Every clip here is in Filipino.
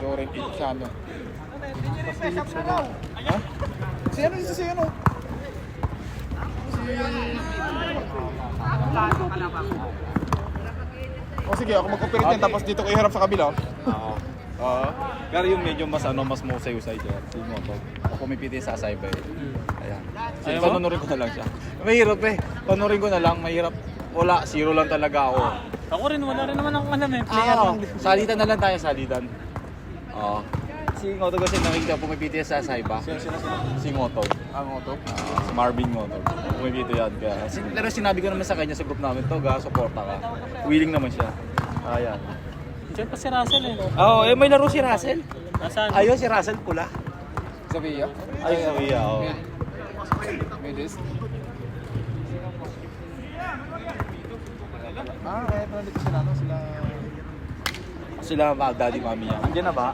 Soren Itsano. Ha? Si ano isa si ano? O sige, ako mag-operate yan tapos dito kayo harap sa kabila. Oo. Pero yung medyo mas mas musay-usay dyan. Yung motor. Ako pumipiti sa asay ba eh. Ayan. Sige, panunurin ko na lang siya. Mahirap eh. Panunurin ko na lang. Mahirap. Wala. Zero lang talaga ako. Ako rin, wala rin naman akong alam eh. Player lang. Salitan na lang tayo, salitan. Oo. Si Ngoto kasi nakikita pumipiti sa asay ba? Si Ngoto. Ngoto? Si Marvin Ngoto. Pumipiti yan. Kaya, pero sinabi ko naman sa kanya sa group namin to, supporta ka. Willing naman siya. Ayan. Diyan pa si Russell eh. Oo, may laro si Russell. Nasaan? Ayun, si Russell pula. Zavia? Ayun, sabi oo. May this? Kaya pala dito sila, no? Sila daddy mami niya. Andiyan na ba?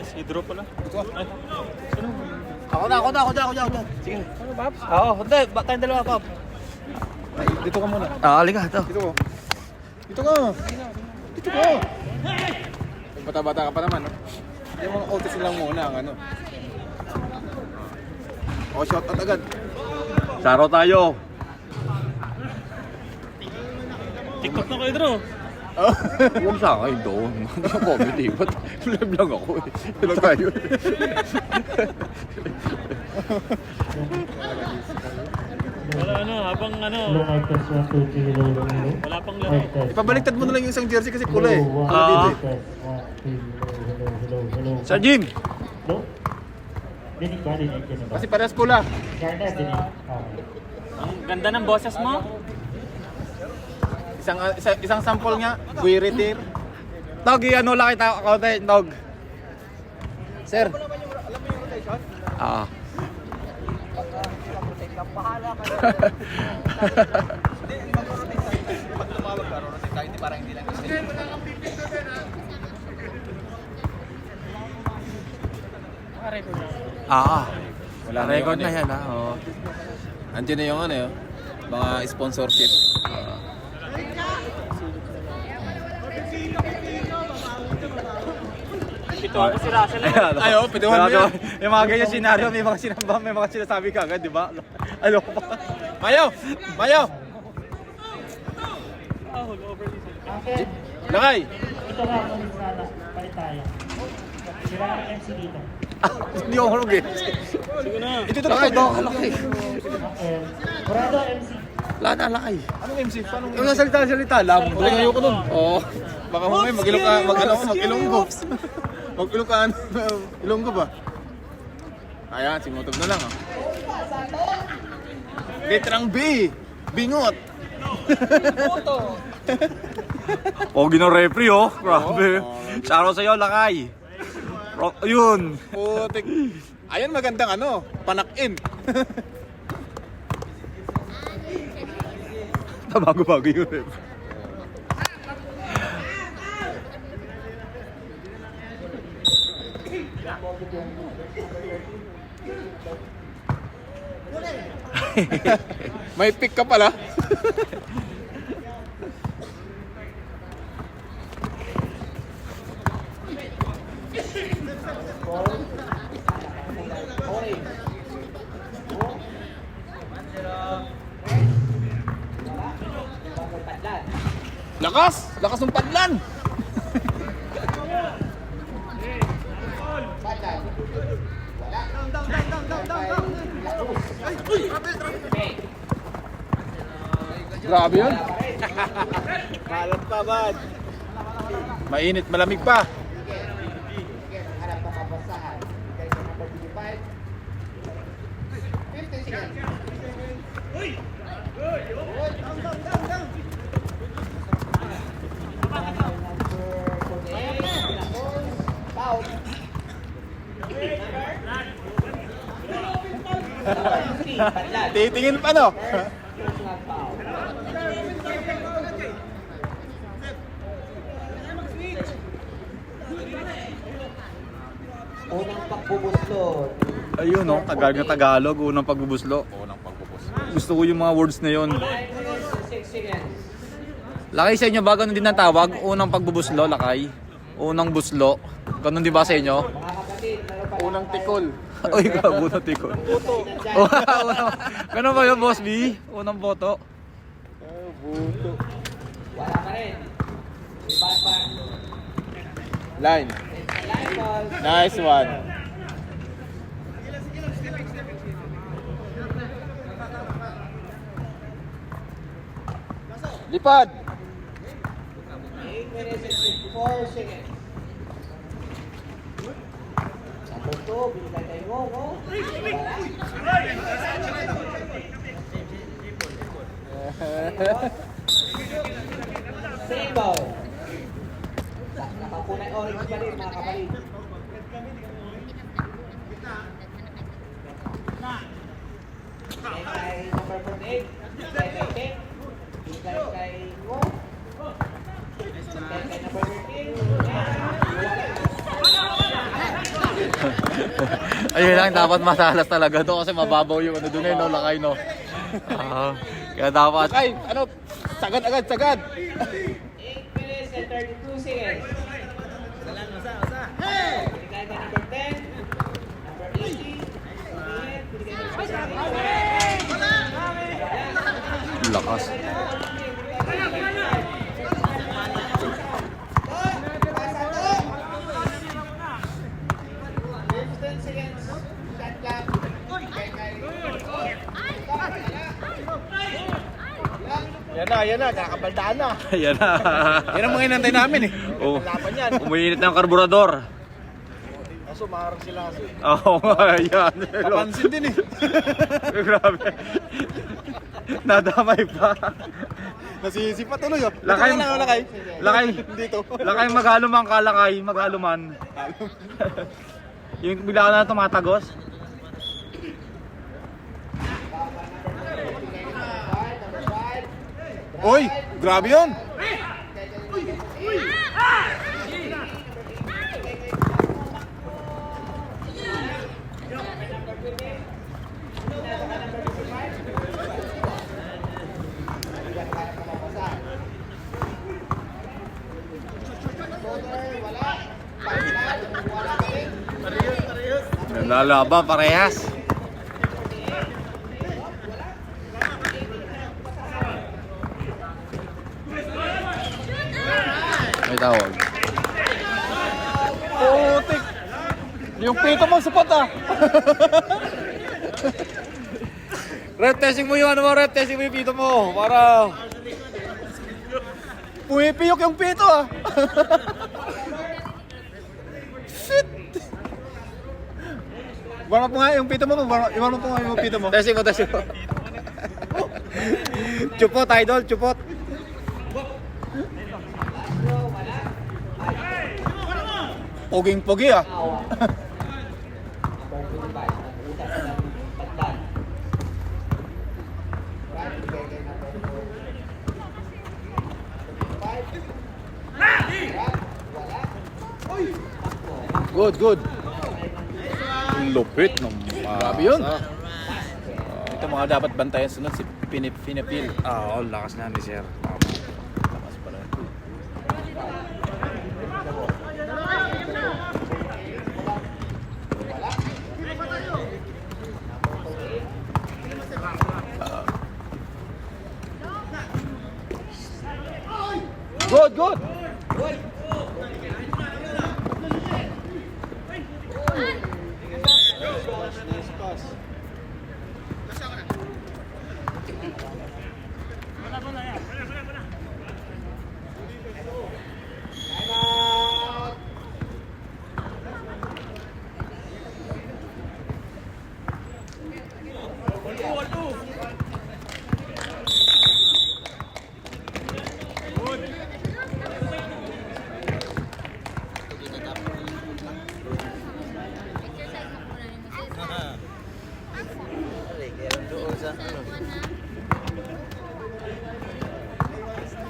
Si Hidro pala. Ay, sino? Ako na. Sige. Ano, Babs? Oo, hindi. Tayong dalawa, Bob. Dito ka muna. Halika. Ito. Dito ka. Dito ka. Bata-bata ka pa naman, no? Yung mga autos lang muna ang ano. O, shout out agad. Saro tayo. TikTok na ko, Hidro. Huwag sa akin doon. Hindi ako comedy. Ba't live lang ako eh. Ito tayo. Wala habang wala pang laro. Ipabaliktad mo na lang yung isang jersey kasi pula eh. Pula dito eh. Sir Jim! Kasi parehas pula. Ang ganda ng boses mo. Isang sample nga, Guiritir. Tog, ano lang kita konti, Tog. Sir. Bahala ka. Pag tumawag ka, rotate ka, hindi parang hindi lang kasi. Wala na record na yan, Oo. Andiyan na yung ano yun, mga sponsorship. Ito ako si Russell. Ayo, pituhan mo yan. Yung mga ganyan senaryo, may mga sinamba, may mga sinasabi ka agad, di ba? Ano pa? Mayo! Lakay! Ito nga ako ni Sana, palit tayo. Sira ka ng MC dito. Hindi ako hulog eh. Sige na. Ito Lakay, to. lakay. Murado MC. Wala na, lakay. Anong MC? Paano Yung salita, alam mo. Tuloy ayoko nun. Oo. Baka mamaya mag-ilonggo. Ilonggo ba? Ayan, simutob na lang ah. Letrang B. Bingot. Pogi ng refri, oh. Grabe. Shoutout sa'yo, lakay. Ayun. Putik. Ayan magandang ano, panakin. Bago-bago yung refri. May pick ka pala. Lakas ng padlan. Grabe yun. Kalat pa, bad. Mainit, malamig pa. Titingin pa no? Unang pagbubuslot. Ayun, no? Tagalog na Tagalog. Unang pagbubuslo. Unang pagbubus. Gusto ko yung mga words na yon. Lakay sa inyo ba? Ganun din ang tawag? Unang pagbubuslo, lakay. Unang buslo. Ganun din ba sa inyo? Unang tikol. Uy, gago na tikon. Ganun ba yun, Boss B? Unang boto. Buto. Line. Nice one. Lipad. Single. Nakapunay orange pa rin mga kapatid. Kay number 48, kay Tek, kay Ngo, kay number 13, Ayun lang, dapat masalas talaga to kasi mababaw yung ano dun eh, no? Lakay, no? Kaya dapat... Ay, ano? Sagad agad, sagad. 8 minutes and 32 seconds. Kay number 10, number 80, Lakas. Yan na, kakapaldaan na. Ayan na. Yan ang mga inantay namin eh. Oh, Laban yan. umiinit ng karburador. Kaso maharap sila kasi. Oo nga, yan. Kapansin din eh. Grabe. Nadamay pa. Nasisi pa tuloy oh. Lakay. Dito ka lang, lakay. Lakay. Dito. Lakay maghalumang kalakay, maghaluman. Yung bigla ka na tumatagos. Oy, grabe yun. Nalaba parehas. May tawag. Putik. Yung pito mo support ah. Red testing mo yung ano mo, red testing mo yung pito mo para Pumipiyok yung pito ah. Shit. Warm up mo nga yung pito mo. Warm up mo nga yung pito mo. testing mo, testing mo. Chupot, idol, chupot. Poging-pogi ah. Good, good. Lupit ng Grabe yun. Ito mga dapat bantayan sunod si Pinipil. Oo, lakas na ni Sir. Lakas pala. Good, good.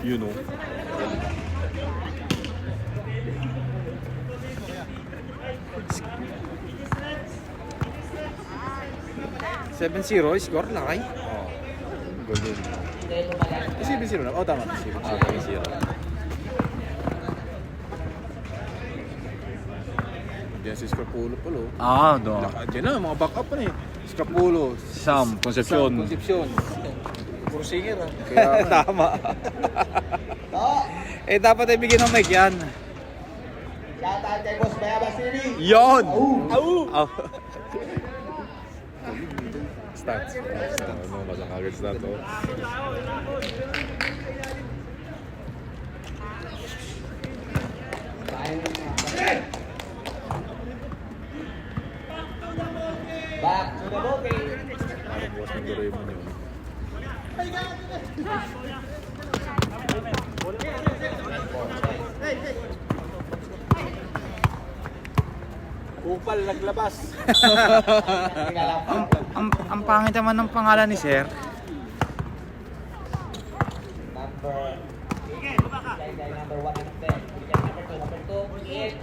You know. $7-0 score lakay. Oh. Ipon din. Dahil lumalang. Si 7-0 na. Oh, tama. 7-0. Ah, 7-0. Diyan si Scrapulo pala. Ah, do. Diyan na, mga backup pa na eh. Scrapulo. Sam, Concepcion. Concepcion. Puro singer ah. Kaya tama. Eh, dapat ay bigyan ng mic yan. Shoutout kay Boss Bayabas TV. Yon! Au! Stats. Ano, masakagad stats, oh. Back to the booking. Parang bukas ng Doraemon yun. Kupal naglabas. Ang pangit naman ng pangalan ni Sir. Number 1 and 10. Number 2, hit.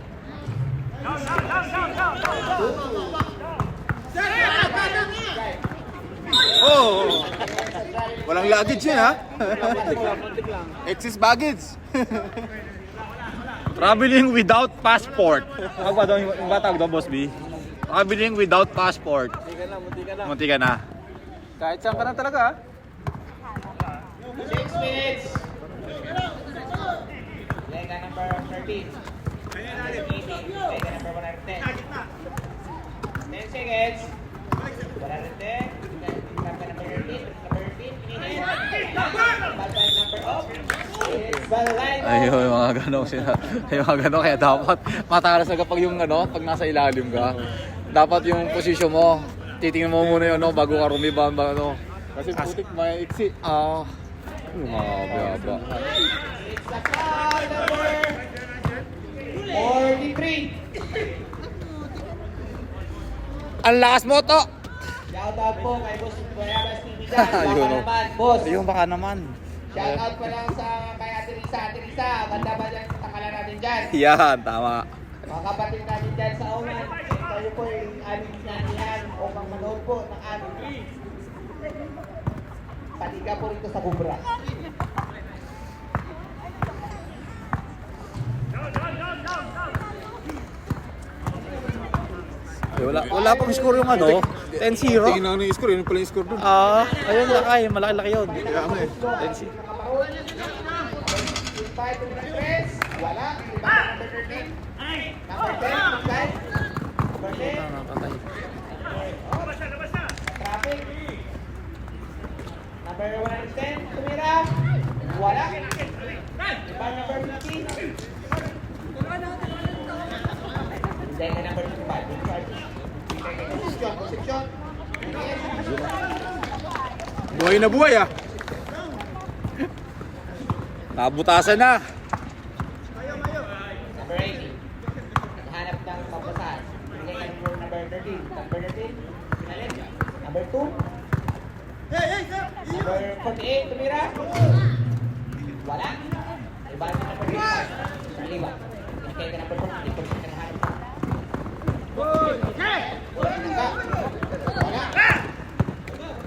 Oh! Walang luggage yun ha? Excess baggage. Traveling without passport. Ano ba daw yung batag daw, Boss B? Traveling without passport. Munti ka na. Kahit saan ka na talaga ha? 6 minutes. Lega number 13. Lega number 110. 10 seconds. 110. Number 13. Number 13. Balbay number off. Balbay. Ayun, yung mga gano'n sila. Yung mga gano'n, kaya dapat matalas na kapag yung ano, pag nasa ilalim ka. Dapat yung posisyon mo, titingnan mo muna yun, no, bago ka rumibang ba, ano. Kasi putik may iksi. Ah, mababa. It's the foul number 43. Ang lakas mo to! Shoutout po kay Boss Bayabas TV dyan. Baka Ayun, oh. naman, boss. Ayun, baka naman. Shoutout pa lang sa kay Ate Risa. Ate Risa, banda ba dyan sa takalan natin dyan? Yan, tama. Mga kapatid natin dyan sa unan, kayo po yung aming sinanihan upang manood po ng aming paliga po rito sa Kubra. Wala pang score yung ano, 10-0. Tingin na yung score, yun pala yung score dun. Ah, ayun, malaki-laki yun. Kaya mo eh. 10-0. Invite to the press. Wala. Number 13. Number 10. Invite. Number 10. Nakakatay. Traffic. Number 110. Tumira. Wala. Invite number 15. Invite number 25. Position. Buhay na buhay ah. Nabutasan na. Number 18. Hanap ng pabasahan. Number 13. Number 13. Pinalit. Number 2. Number 48. Tumira. Wala. Iba na number 35. Kaliwa. Okay, ka number 40. Ito ka hanap. Wala.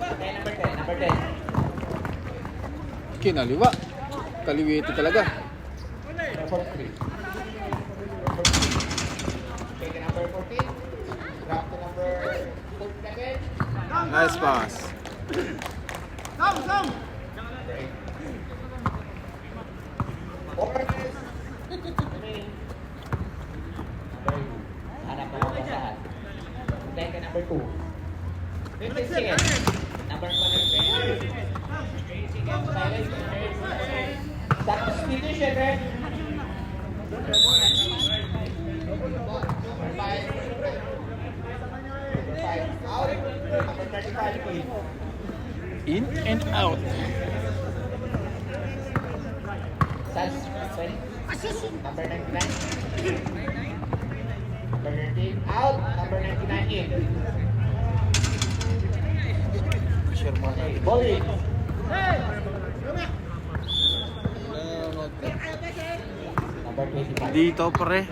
Okay, number 10. Number 10. Kinaliwa. Kaliwiti talaga. Number 43. Okay, ka number 14. Drop to number 14 again. Nice pass. Hanap ng mga basahan. Then ka number 2. 15 seconds. Number 1. 3 seconds. Silence. Substitution, right? Number 5. Out. Number 35 in. In and out. Sans. Sorry. Number 99. Number 13. Out. Number 99 in. Okay. Bowling. Number 25. Dito, pre.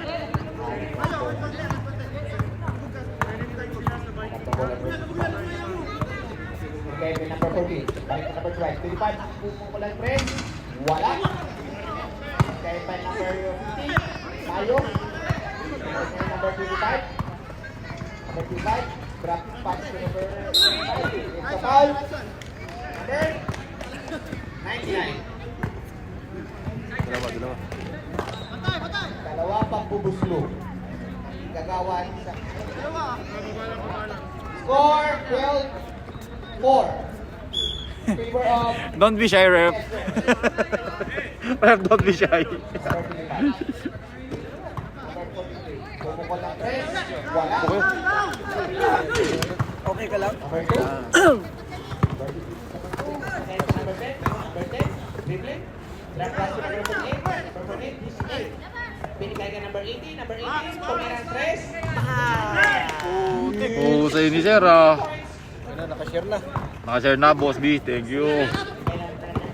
Okay, number number 14. Balik ka number 12. 25. Pumukulan friend. Wala. Kaya pa number 50. Tayo. Kaya number 25. Number 25. Drop pass to number 5. It's a foul. Number 99. Dalawa. Dalawa pang bubuslo. Gagawan sa... Score 12-4. Favor of... Don't be shy, ref. Ref, don't be shy. Number 25. Number 43. Bumukol ng tres. Wala. Okay ka lang? Number 2. Number 10. Number 10. Dribbling. Drop pass to number 48. Number 48. This is 8. Binigay ka number 80. Number 80. Tumirang tres. Oo, sa'yo ni Sir, ah. Ano, nakashare na. Nakashare na, Boss B. Thank you.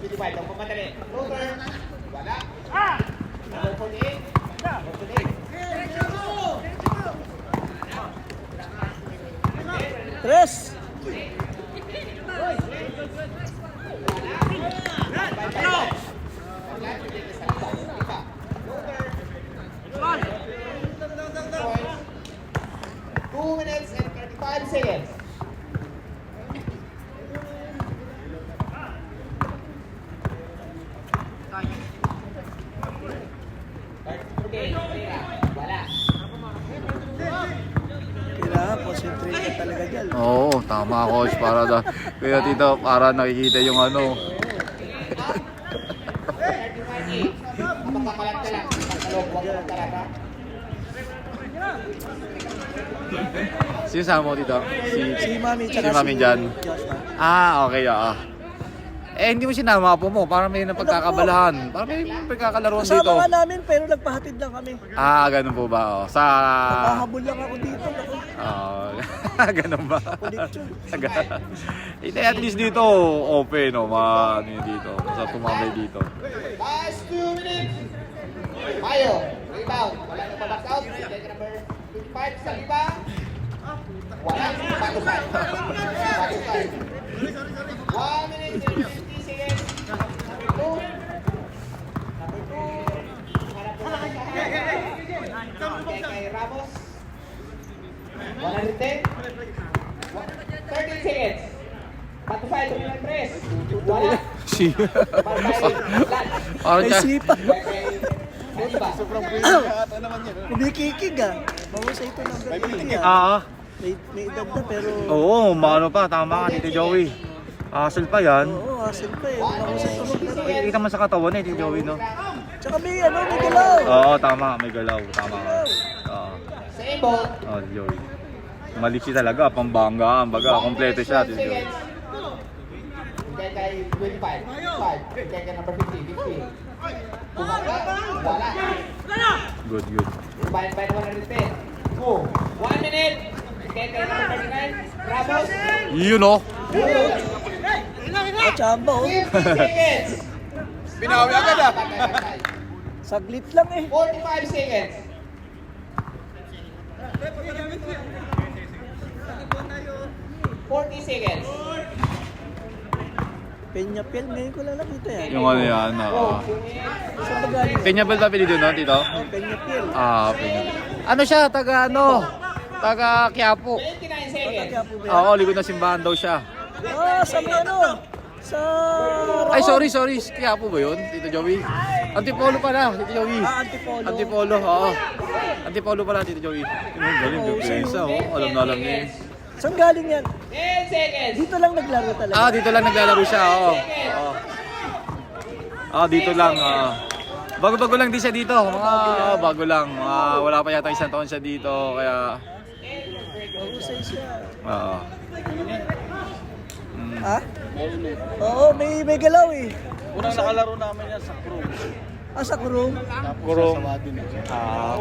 25. Ang pumadali. Floater. Wala. Number 48. Number 48. Tres! Two minutes and 35 seconds. Okay, wala. Kailangan, concentrate ka talaga dyan. Oo, tama, Coach. Para na, kaya dito, para nakikita yung ano. 35 Mapapakalat ka lang. Pagkalog, huwag mo talaga. Sino sama mo dito? Si Mami, Si tsaka Mami dyan. Joshua. Ah, okay, ah. Eh, hindi mo sinama po mo. Parang may napagkakabalahan. Parang may pagkakalaruan dito. Kasama nga namin, pero nagpahatid lang kami. Ah, ganun po ba? Oh. Sa... Nagpahabol lang ako dito. Oh, ganun ba? Connection. Hindi, at least dito, open, no? Ano yun dito? Sa tumambay dito. Last 2 minutes. Mayo, rebound. Wala na pa-box out. Take number 25 sa liba. Wala. Patusay. 1 minute and 50 seconds. Number 2. Number 2. Harap po natin sa harap. Kay Ramos. 110. 13 seconds. Patusay, tumilang 3. Wala. Si... Patusay. Parang May siya... sipa. Sobrang brilliant ata naman yun. Kumikikig ah. Mahusay ito ng gagawin ah. Ah, May edad na pero... oo, maano pa, tama ka, Tito Joey. Hassle pa yan. Oo, asin pa eh. Mahusay ito maglaro. Kita mo sa katawan eh, Tito Joey, no? Tsaka may galaw. Oo, tama, may galaw, tama ka. Oo, Same ball. Tito Joey. Maliksi talaga, pambanggaan, baga, kompleto siya, Tito Joey. Kaya kay 25. 5. Kaya kay number 50. 50. Pumaga. Wala. Good. Bayan-bayan 110. Go. 1 minute. Kaya kay number 39. Ramos. Yun, no? Kachamba oh. 50 seconds. Binawi agad ah. Saglit lang eh. 45 seconds. 40 seconds. Peñapel, ngayon ko lang nakita yan. Yung ano yan, oo. Saan ba galing? Peñapel ba pinili no, Tito? Oh, Peñapel. Ah, Peñapel. Ano siya, taga ano? Taga Quiapo. 29 seconds. Kaya po ba yan? Oo, likod ng simbahan daw siya. Ah, sa may ano? Sa... Ay, sorry. Quiapo ba yun, Tito Joey? Antipolo pala, Tito Joey. Ah, Antipolo. Antipolo, oo. Antipolo pala, Tito Joey. Galing, depensa, oh. Alam na alam niya. Saan galing yan? 10 seconds. Dito lang naglaro talaga. Ah, dito lang naglalaro siya, oo. Ah, dito lang, bago-bago lang din siya dito. Mga bago lang. Wala pa yata isang taon siya dito, kaya... Mahusay siya. Oo. Ha? Oo, may galaw eh. Unang nakalaro namin yan sa crew. Ah, sa Kurong. Kurong. Sa Wadi na siya.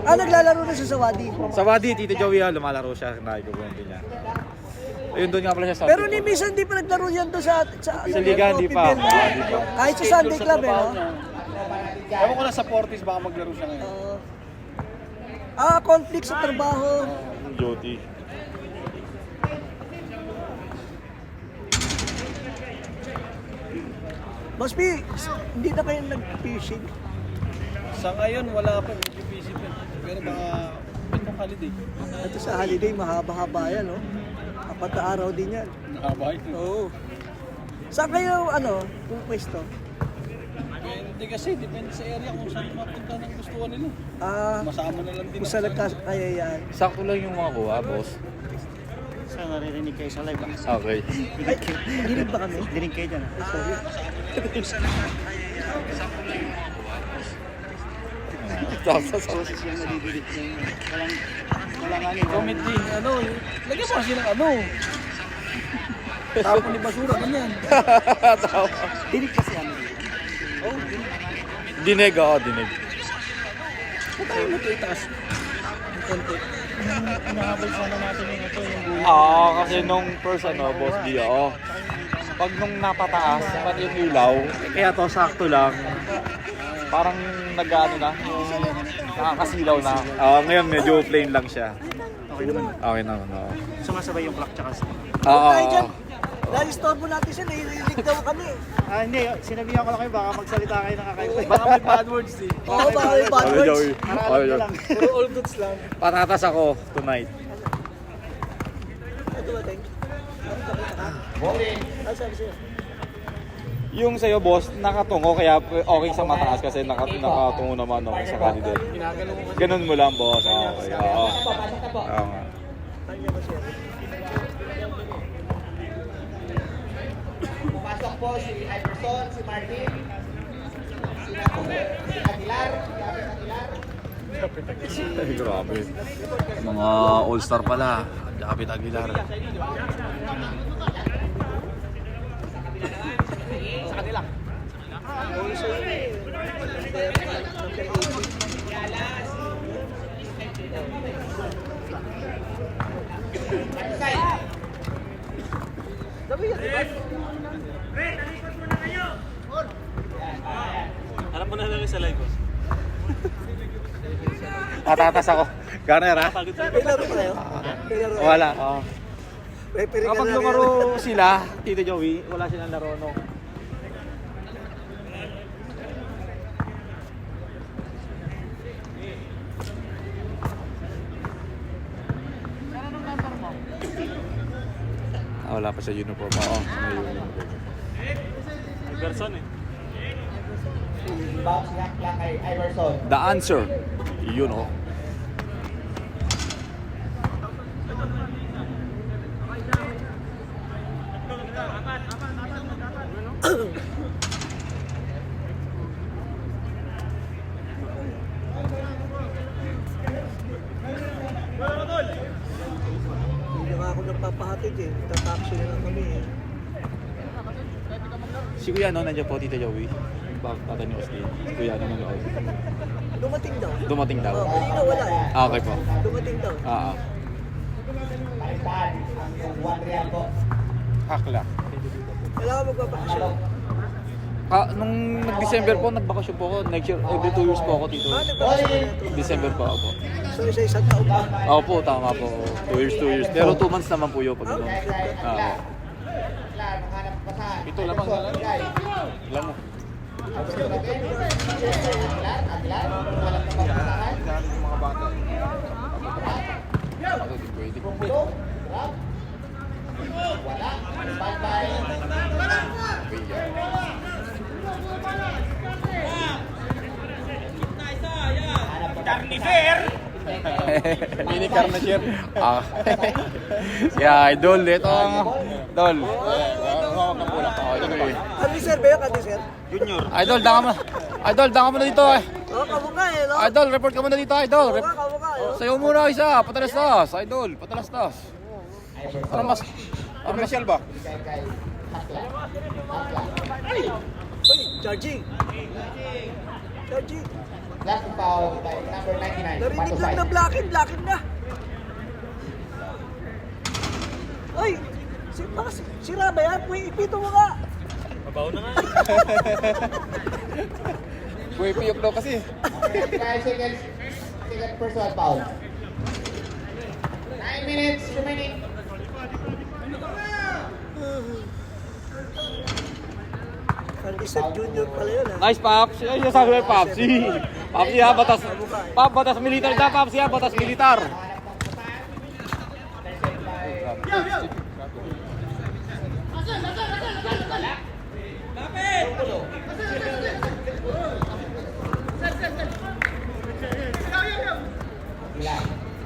Ah, naglalaro na siya sa Wadi. Sa Wadi, Tito Joey, lumalaro siya. Nakikukwento niya. Ayun, doon nga pala siya sa... Pero ni Miss, hindi pa naglaro yan doon sa Liga, hindi pa. Trophy Bell. Kahit sa Sunday Club eh, no? Ewan ko na sa Fortis, baka maglaro siya ngayon. Conflict sa trabaho. Joti. Boss P, hindi na kayo nag-fishing. Sa ngayon, wala pa. Medyo busy pa. Pero baka itong holiday. Ito sa holiday, mahaba-haba yan, no? 4 na araw din yan. Nakabahit. Oo. Saan kayo, pupwesto? Depende kasi. Depende sa area kung saan mapunta ng gustuhan nila. Masama na lang din. Kung saan kaya yan. Sakto lang yung mga kuha, boss. Saan naririnig kayo sa live? Okay. Ay, dinig ba kami? Dinig kayo dyan. Sorry. Tapos, Boses yung nadidinig kayo. Walang ano. Comedy, lagyan mo kasi ng tapon ni basura, ganyan. Dinig kasi ano. dinig ako, dinig. Kung tayo mo ito itaas. Ang konti. Inahabol sana natin yung yung buhay. Kasi nung first boss di ako. Pag nung napataas, pati yung ilaw, kaya to sakto lang. Parang nag-ano na, nakakasilaw na. Ngayon medyo plain lang siya. Okay naman. Okay naman, oo. Sumasabay yung clock tsaka Tayo dyan. Dahil istorbo natin siya, nahihililig daw kami. hindi. Sinabihan ko lang kayo, baka magsalita kayo ng kakaiba. Baka may bad words eh. Oo, baka may bad words. Aralan nyo lang. Puro all goods lang. Patatas ako tonight. Ito ba, Teng? Bowling. Ano sabi sa'yo? Yung sa'yo, boss, nakatungo kaya okay sa mataas kasi nakatungo naman ako sa candidate. Ganun mo lang, boss. Okay, oo. Pasok na po. Oo nga. Kanya ba siya? Pumasok po si Iverson, si Martin, si Aguilar, si Apit Aguilar. Ay, grabe. Mga all-star pala. Japit Aguilar. Sa kanila. Alam mo na lang sa live, boss. Patatas ako. Garner, ha? Pagod sa'yo. May laro pa kayo? May laro. Wala, oo. Referee ka Kapag na lumaro sila, Tito Joey, wala silang laro, no? Wala pa sa uniform. Oo, may uniform. Gerson eh. Bounce lang kay Iverson. The answer, you know. Hindi na nga ako nagpapahatid eh. Tataksi na lang kami eh. Si Kuya, no, nandiyan po, Tito Joey. Bata ni Austin. Si Kuya, nanonood. Dumating daw. Dumating daw. Oo, kanina wala eh. Okay po. Dumating daw. Palitan ang 1 real po. Hakla. Kailangan magpapakasyon. Nung nag-December po, nagbakasyon po ako. Next year, every 2 years po ako dito. Nagpapakasyon na ito. December po ako. So isa-isang taon pa. Oo po, tama po. 2 years. Pero 2 months naman po yun pag ano. Aguilar, makahanap pa sa Ito lamang na lang. Alam mo. Aguilar, walang kapapasahan. Galing yung mga bata. Ako din pwede. Pumulo, drop. Wala. Bye-bye. Carnifer! Mini car na share. Si Idol, ito ang Idol. Hawak ng pula. Kami sir ba yun? Kami sir? Idol, daka mo. Idol, daka mo na dito eh. Oo, kamukha eh, no? Idol, report ka muna dito, Idol. Kamukha eh. Sa'yo muna isa, patalastas. Idol, patalastas. Para mas... Commercial ba? Uy, charging. Charging. Last foul by number 99. Narinig lang na blackin na. Uy, sira ba yan? Uy, ipito mo nga. Mabaw na nga. Buhay piyok daw kasi. 5 seconds. Second personal foul. 9 minutes remaining. Sandisan Junior pala yun ha. Nice, Paps. Ay, yung sabi ko, Papsi. Papsi ha, batas. Pap, batas militar na, Papsi ha, batas militar. Aguilar.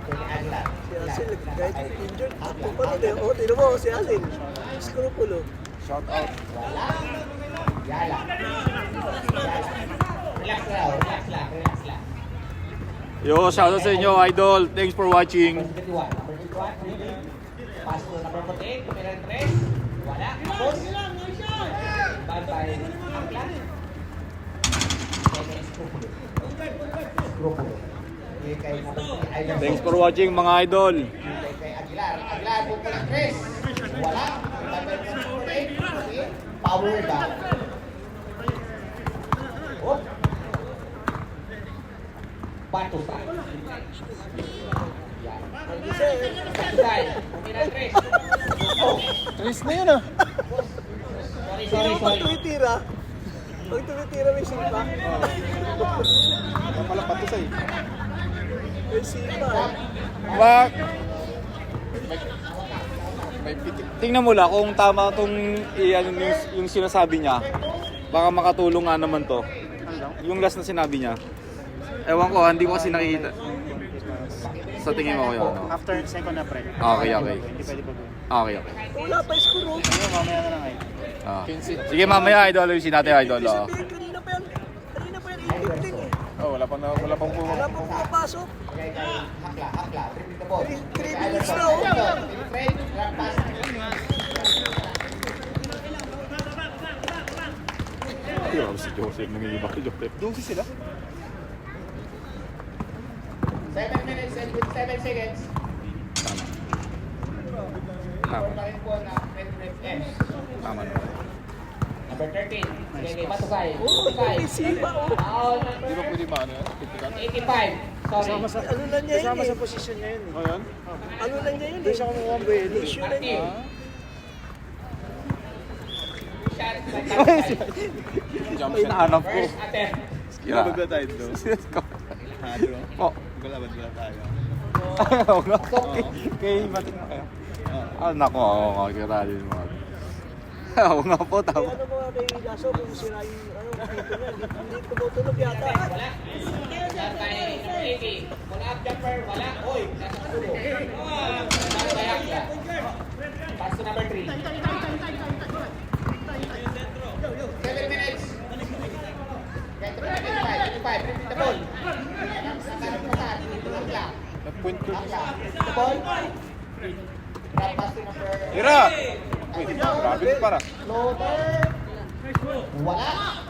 Aguilar. Si Asil, kahit injured, takbo pa rin eh. O, tino mo, si Asil. Skrupulo. Shout out. Wala. Yala. Relax lang, relax lang, relax lang. Yo, shoutout sa inyo, idol. Thanks for watching. Number 21. Number 21. Pass to number 48. Tumira ng 3. Wala. Tapos. Bye-bye. Akla. Skrupulo. Skrupulo. Kay number 3. Iverson. Thanks for watching, mga idol. Kay Aguilar. Aguilar po pala 3. Wala. Bye-bye number 48. Power back. Oh. Bato pa. Yan. Design. Tumira ng 3. Oh. Trace na yun ah. Sorry. Pag tumitira, may simpa. Pala patusay. May simpa. Bak, May pitik. tingnan mo lang kung tama tong yung sinasabi niya. Baka makatulong nga naman to. Yung last na sinabi niya. Ewan ko, hindi ko kasi nakikita. Sa tingin mo ko yun. No? After second na pre. Okay. Hindi pwede pa. Okay. Wala pa skuro. Mamaya na lang ay. Ah. Sige, mamaya idol. Ayusin natin idol. Oh. Sabihin, kanina pa yan 8:15 eh. Oh, wala pang Wala pang pumapasok. Hakla. Tripping the ball. 3 minutes na oh. Trade. Grab pass. Grabe si Joseph. Nangiiba si Joseph. 12 sila. 7 minutes and 7 seconds. Tama. Pa rin po na 20 minutes. Tama na. Number 13. Sige, Matusay. May simpa oh. Foul Di ba number pwede maano yan? Pipikan? 85. Sorry. Ano na niya yun eh. Position niya yun. Oh, yan? Ano na niya yun eh. Siya kumuha ang buhay. Issue na niya. Shot by Matusay. Jump Ay, shot. nahanap ko. First attempt. Kira. tayo doon. Oh. Gulabad tayo. Ayaw nga. Kay Matin na kayo. Ah, nako. Oo, kirali mo. Oo nga po, Kaya tama. ano mga kay Lasso kung sira yung dito niya. Hindi tumutunog yata. Wala. Shot by number 80. Pull up jumper. Wala. Oy. Nasa tulo. Shot by Akla. Pass to number 3. 7 minutes. Get to 25. Repeat the ball. Sakaran pa sa Akla. Nag-point ko. Akla. The ball. Drop pass to number... Tira! Wait, grabe ko para. Floater. Wala.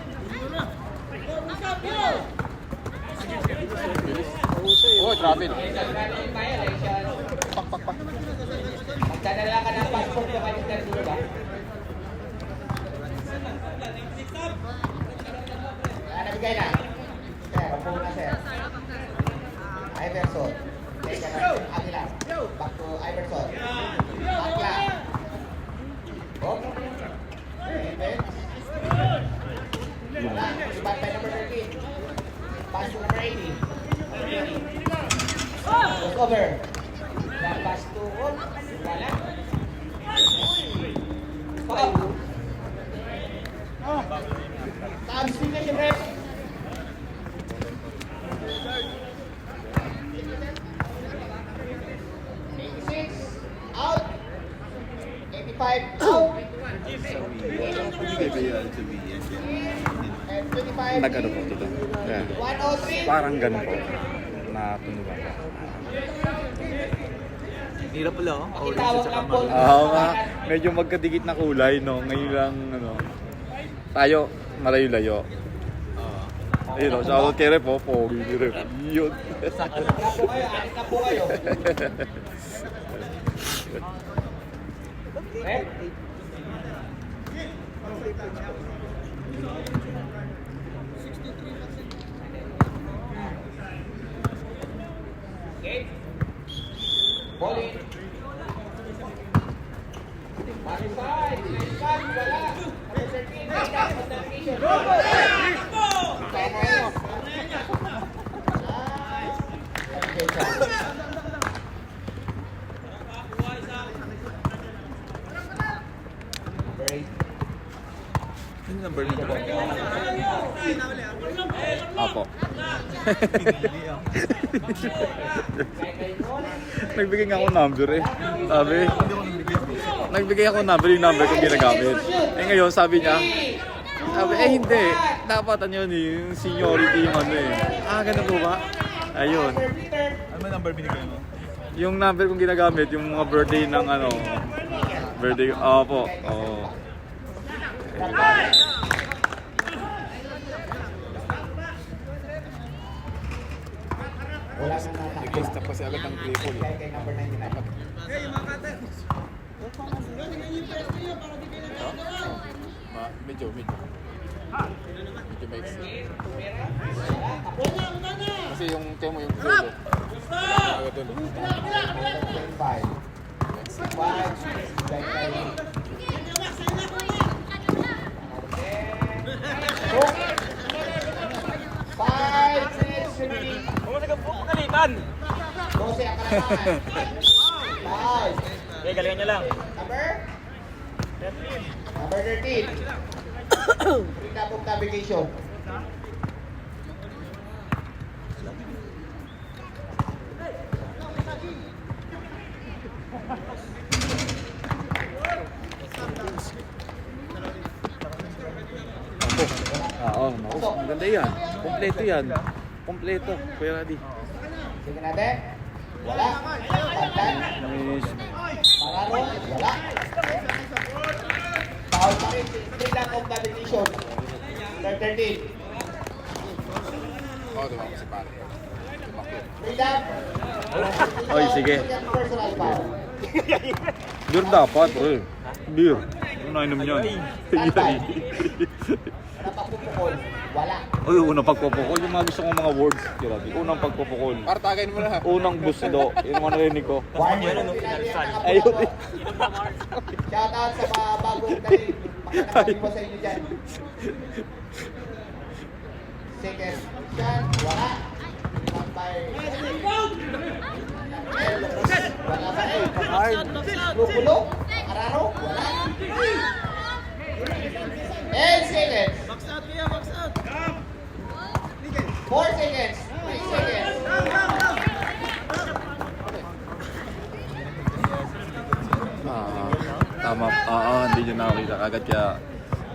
Oh, travel. Magdadala ka ng passport na kayo sa dito ba? Nabigay na. Sir, upo na sir. Iverson. Teka na. Aguilar. Back to Iverson. Akla. Oh. Defense. Wala. Ibat by number 13. Pass to number 80. Goes over. Pass to all. Wala. Foul. Taas din na si ref. Out. 85 out. And 25. Nag-ano po dito. Ayan. 103. Parang ganun po. Natunugan. Hirap pala oh. Pakitawag lang po. Oo nga. Medyo magkadikit na kulay, no? Ngayon lang, ano. Tayo, malayo-layo. Ayun, no? Shoutout kay Rep, oh. Pogi ni Rep. Yun. Anik na po kayo. Rep. Okay. Ball in. Back side. Nice shot. Wala. Number 13. Nice shot. Apo. Nagbigay nga ako number eh. Sabi, nagbigay ako number, yung number kong ginagamit. Eh ngayon, sabi niya, hindi. Dapat ano yun eh, yung seniority yung ano eh. Ganun po ba? Ayun. Ano ba number binigay mo? Yung number kong ginagamit, yung mga birthday ng ano, birthday, opo. Oo. Wala nang natakbo. Nag-stop kasi agad ang triple. Bigay kay number 99. Medyo maiksi. Kasi yung kemo yung dulo. Agad dulo. 5. 5. Bigay kay... Hook. 5 minutes remaining. Pagalitan! 12 ang kalamangan. 5. Okay, galingan niya lang. Number 13. Recap of navigation. Maganda yan. Kompleto yan. Kompleto. Kuya Radi. Sige natin. Wala. Tantan. Mararo. Wala. Foul pa rin. Recap of navigation. Number 13. Oo, diba kasi pare. Recap. Oy, sige. Personal foul. Beer dapat, bro. Beer. Ano inom yun? Napapupukol. Wala. Uy, unang pagpupukol. Yung mga gusto kong mga words. Grabe. Unang pagpupukol. Partagain mo na. Unang gusto. Yung mga narinig ko. Warning. Ayun. Shout out sa mga bagong talim. Makakapagin mo sa inyo dyan. Second shot. Wala. Tampay. Wala pa rin. Lukulo. Araro. Wala. 8 seconds. 4 seconds. 3 seconds. Tama. Hindi niya nakakita agad kaya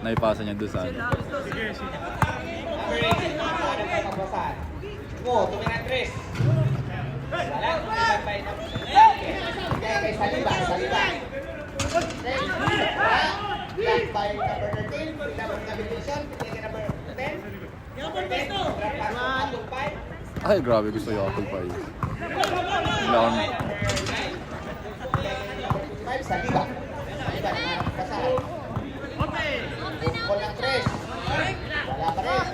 naipasa niya doon sa ano. Number 18. Paano ka magbasahan? Mo, tumira 3. Wala. Bigay kay Saliba. Saliba. Next. Wala. Blocked by number 13. Number navigation. Bigay kay number 10. Number 10. Pasok 5. Ay, grabe. Gusto yung apple pie. Laon. 5. Saliba. Saliba. Basahan. Bukol ng 3. Wala pa rin.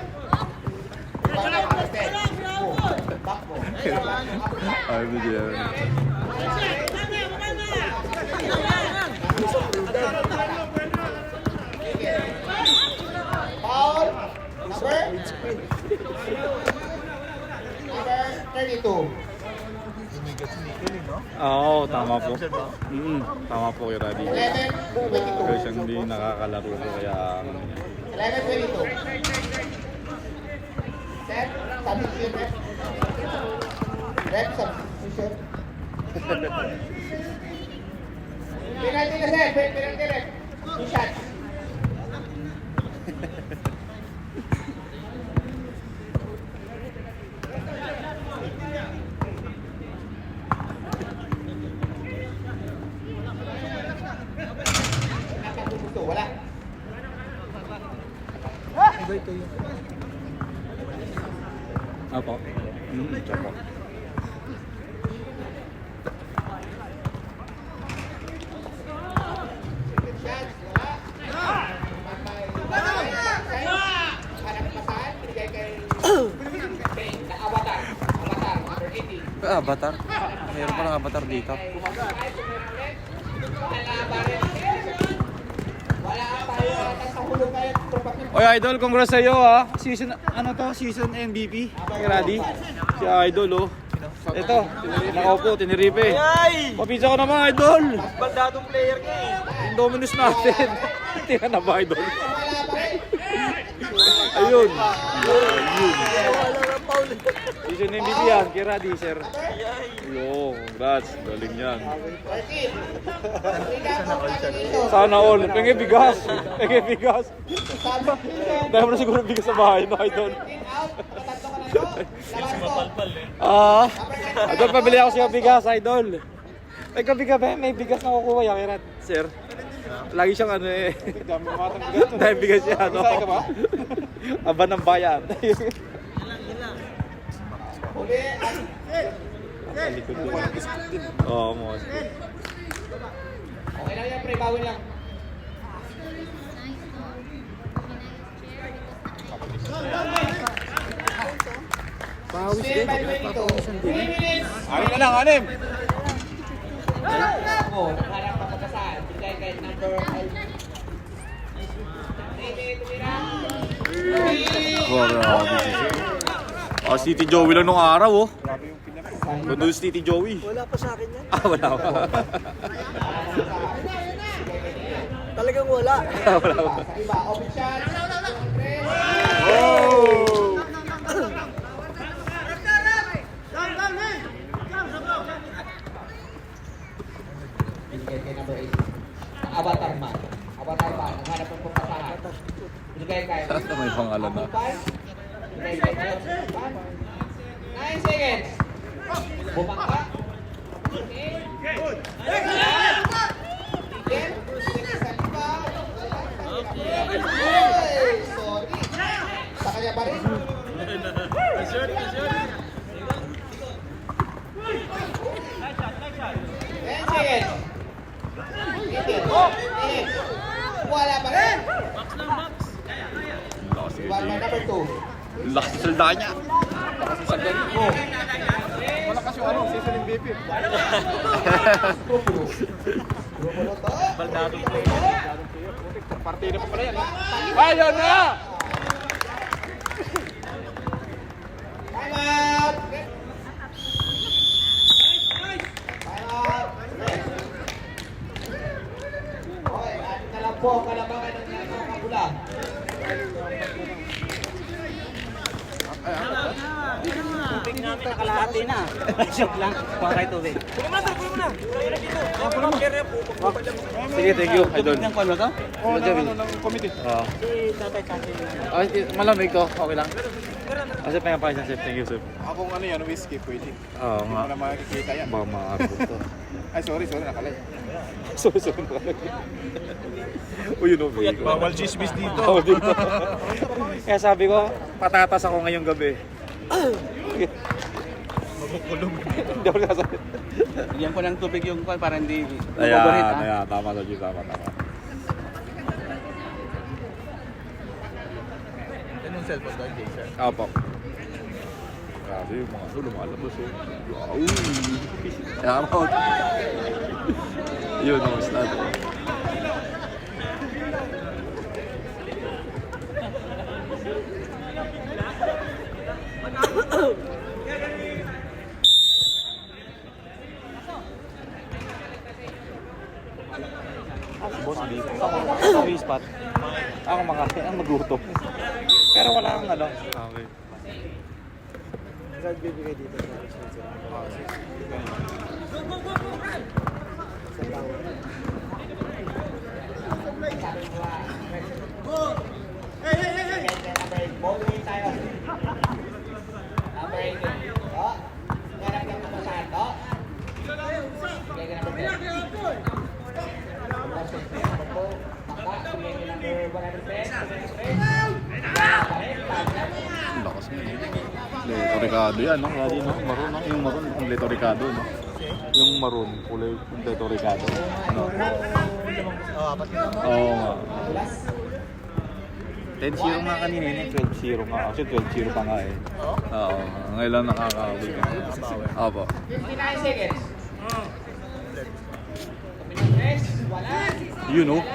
Iba na number 10. Back mo. Ay, video. Foul. Number 32. Oo, tama po. Tama po kay Radi. 11-22. Kasi siyang hindi nakakalaro ko kaya ano niya. 11-22. Set. Substitution. Rep. Substitution. Penalty na set. Penalty rep. 2 shots. Gusto, wala. Apo. Apo. Shots, wala. Hanap pasahan, binigay kay na Avatar. Avatar, number 18. Avatar? Mayroon pa ng avatar dito. Wala tayo sa hulog kayo. Oy, Idol, congrats sa'yo ha. Season, ano to? Season MVP. Kay Radi. Si Idol oh. Ito, nakaupo, tiniripe. Papizza ko naman, Idol. Baldadong player ka eh. Yung Dominus natin. Tingnan na ba, Idol? Wala pa rin. Ayun. Wala na foul. Season MVP yan, kira Deezer. Yo, congrats. Galing yan. 13. Sana all. Pengen bigas. Pengen bigas. Dahil mo na siguro bigas sa bahay, no, idol. Idol, pabili ako siya bigas, idol. May gabi-gabi, may bigas na kukuha yan, kira, sir. Lagi siyang ano eh. Dami mga matang bigat. Dahil bigas siya, no? Masaya ka ba? Aba ng bayan. Huli. Likod ko. Oo, mo. Okay lang yan, pre. Bawin lang. Pawis din. Papawisan din. 3 minutes. Anim na lang, anim. Ako, nagharap pa pagkasaan. Bigay kay number 5. 3 minutes, tumira. Ah, City Joey lang nung araw, oh. Kundo si City Joey. Wala pa sa akin yan. Ah, wala pa. Talagang wala. Wala pa. Sa iba, open shot. Oh! Bigay kay number 8. Avatar man. Avatar man. Nagharap ng pagkasaan. Bigay kay Saan may pangalan na? Bigay kay number 9 seconds. Bumangka. Okay. Sorry. Sa kanya pa rin. 10 seconds. Wala pa rin. One by number 2. Lakas sa salda niya. Malakas yung ano, season MVP. Grupo to. Partida pa pala yan. Ayun na! Time out. Time out. Okay, at na lang po ang kalabangan ng mga kabula. Kalahati na. Joke lang. Kuha kayo tubig. Sige, thank you, idol. Ng kwalo to? Oo, ng committee. Oo. Ah, malamig to. Okay lang. Kasi pengen pa siya, thank you, sir. Akong ano yan, whiskey, pwede. Oo Hindi nga. mo na makikita yan. Baka maarbo to. Ay, sorry, nakalay. So, uy, yun o, baby. Bawal chismis dito. Bawal dito. Kaya sabi ko, patatas ako ngayong gabi. Mabukulong. Hindi ako nakasabi. Bigyan ko ng tubig yung kwan para hindi Ayan, tama sa G, tama. Yan yung cellphone doon, Jason. Apo. Grabe yung mga ano, lumalabas oh. Wow! Shout out! Yun, no, stud. Boss dito. Ako yung spot. Ako makain, ang magutom. Pero wala kang ano. Okay. Saan bibigay dito? Number 8 tayo. Number 8. Oh, ganap lang ng saan to. Bigay ka number 10. Lakas mo eh. Leto Ricardo yan, no? Lagi, no? Maroon, no? Yung maroon, kompleto Ricardo, no? Yung maroon, kulay kompleto Ricardo. No? Oo nga. 10-0 nga kanina yun, 12-0 nga. Actually, 12-0 pa nga eh. Oo. Ngayon lang nakakabul ka. Opo. 59 seconds. Next, wala. Yun, no?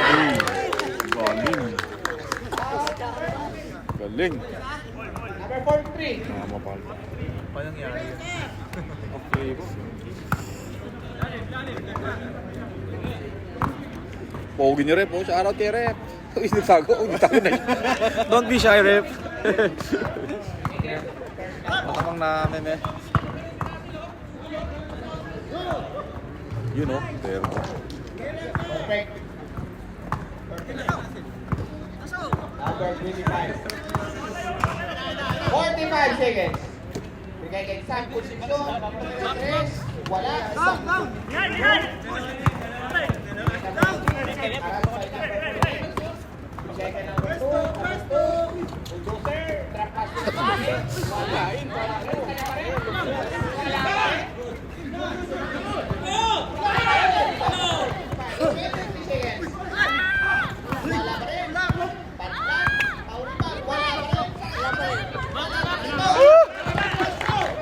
Ay, galing. Galing. Number 43. Mga mapal. Paano nangyari yun? Okay po. Pogi niyo rep, oh. Shout out kay rep. Uy, nagtago. Uy, nagtago na yun. Don't be shy, ref. Matamang na meme. You know, pero... Perfect. Number 25. 45 seconds. Bigay kay Sam posisyon. Tres. Wala. Down. Bigay kay number 2. Number 2. Bulldozer. Trap pass. Wala.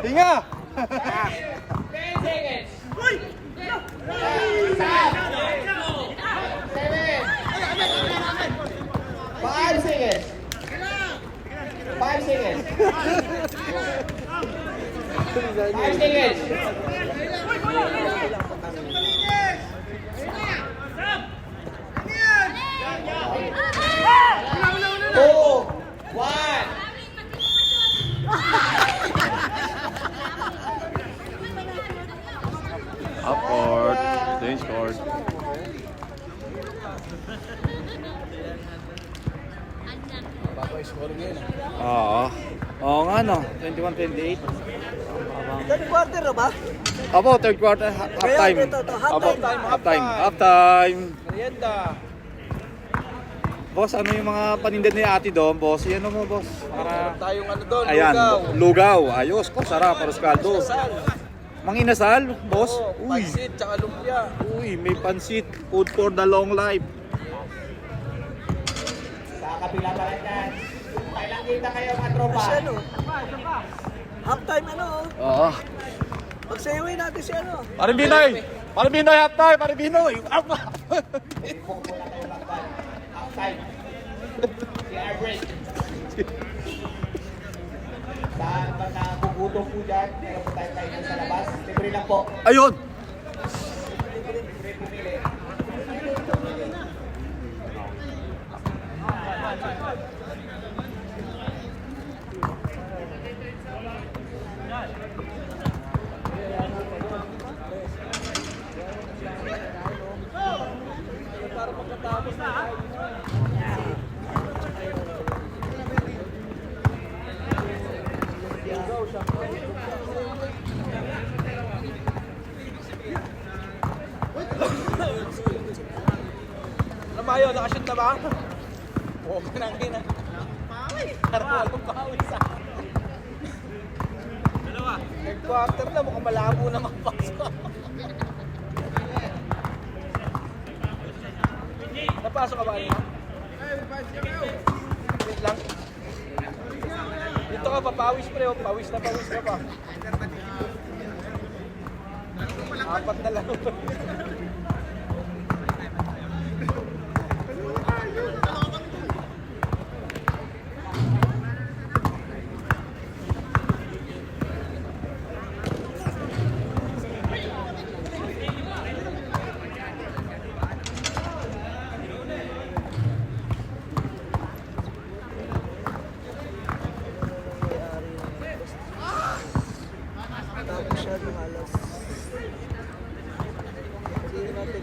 Hinga! 10 seconds. 5 seconds. 5 seconds. 5 seconds. Two, one. Up court. Change court. Oo. Oo nga no. 21-28. Third quarter na ba? Apo, third quarter, half time. Kaya ito, half time. Half time. Half time. Merienda. Boss, ano yung mga panindan ni ate doon, boss? Yan mo, boss. Para... Tayong ano doon, Ayan, lugaw. lugaw. Ayos, ko sarap, paros kaldo. Sal. Manginasal, boss. Oo, Uy. pansit, tsaka lumpia. Uy, may pansit. Food for the long life. Sa kabila pa lang yan. Kailang kita kayo mga tropa. Si ano? Half time ano? Oo. Pagsayawin natin si ano? Paring Binoy! Paring Binoy, half time! Paring Binoy! Up! Bukod muna kayo lakban. Outside. Si air break. Saan ba nagugutom po dyan? Meron po tayong kainin sa labas. Libre lang po. Ayun! Libre pumili. Ano ba yun? Nakashoot na ba? Oo, kanangin na. Parang walang pawis sa dalawa. Third quarter na, mukhang malabo na makapasok. Napasok ka ba niya? Wait lang. Dito ka, papawis pre, oh. Pawis na ka pa. Apat na lang. Tapos siya ng alas. Hindi natin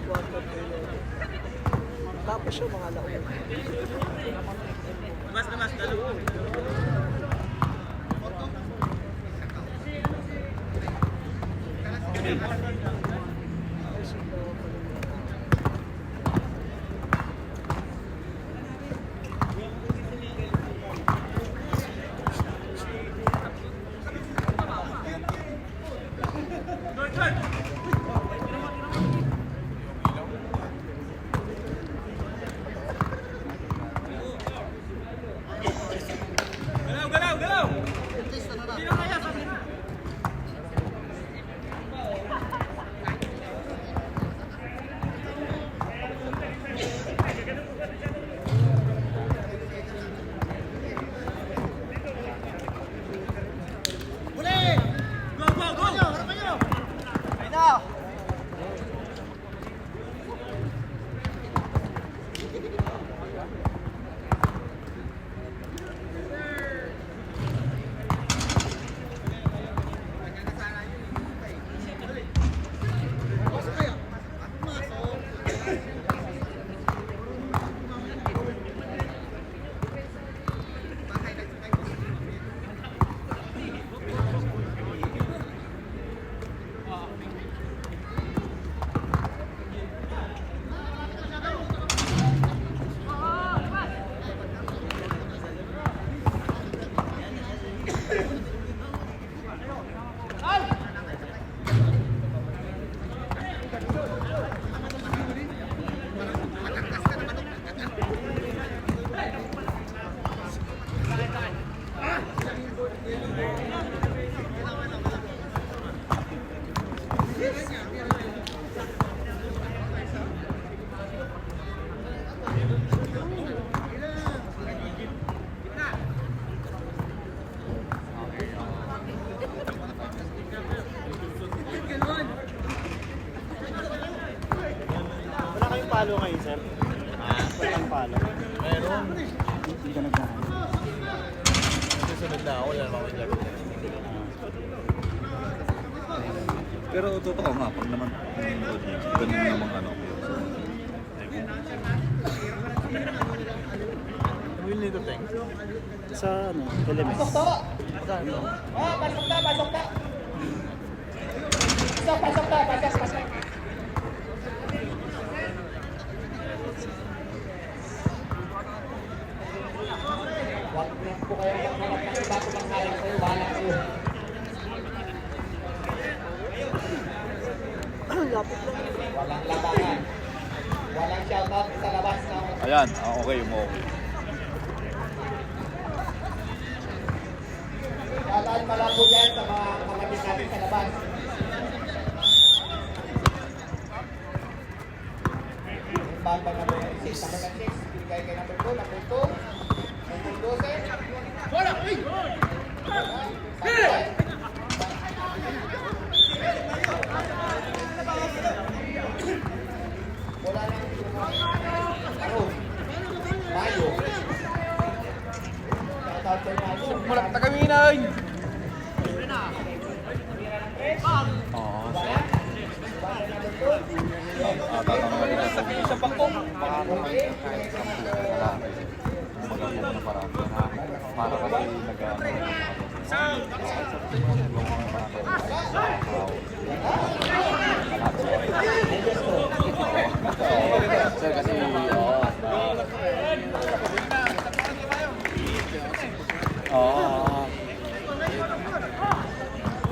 follow ngayon, sir? Walang follow. Meron. Hindi ka nagmahal. Susunod na ako, wala naman ako dyan. Pero totoo nga, pag naman ganun namang ano. Will nito, Teng? Sa ano, LMS. Pasok to! Oh, pasok na, pasok na! Pasok na, pasok. Huwag na po kayo maghanap ng iba kung manghalang kayo, wala kayo. Lapit lang. Walang labangan. Walang shoutout sa labas ng Ayan, okay mo. shoutout pala po dyan sa mga kapatid natin sa labas. Bamba number 6, number 6, binigay kay number 2, number 2, number 12. Wala! Wala nang Aron, Mayo. Shoutout kay Mayo. Malak na kami na! Oo. Wala. Bamba number 2. Tatanong natin sa Sa bangko. Okay. magagawa mo na parang para kasi Sir, kasi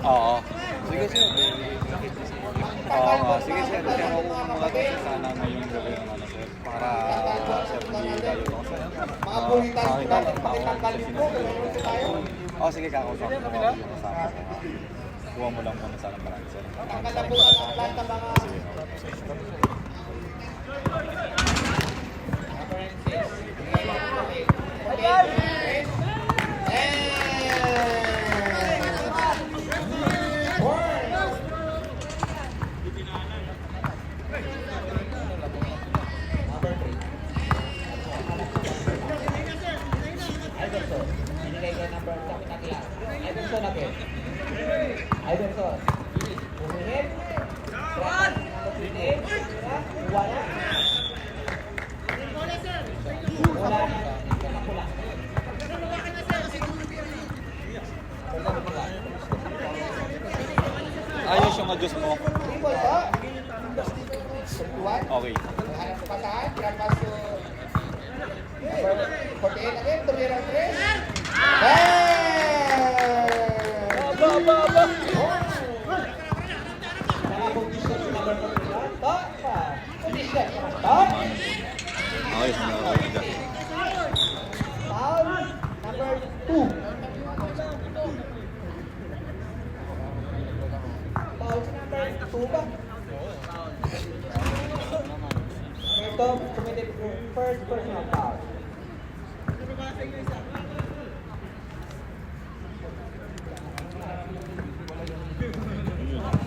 Oo. Sige, sir. Oo, sige, sir. Kasi ako kumakagat sana ngayong gabi ng ano, sir. Para, sir, hindi tayo kasi. Mga pulitan po natin, pakitanggalin po. Ganoon po tayo. Oo, sige, kakausap ko. Yung kasama ko. Kuha mo lang muna sana marami, sir. Tanggal po ang lahat ng mga... Iverson. Bumihit. Wala. Wala. Nakapula. Ayos yung adjust mo. Triple po. 51. Okay. Hanap ko pasahan. Trapas to number 48 again. Tumira 3. Nakakondition si number 41. Top. Condition. Top. Ayos na ako dyan. Foul number 2. Foul si number 2 ba? Ito, committed first personal foul.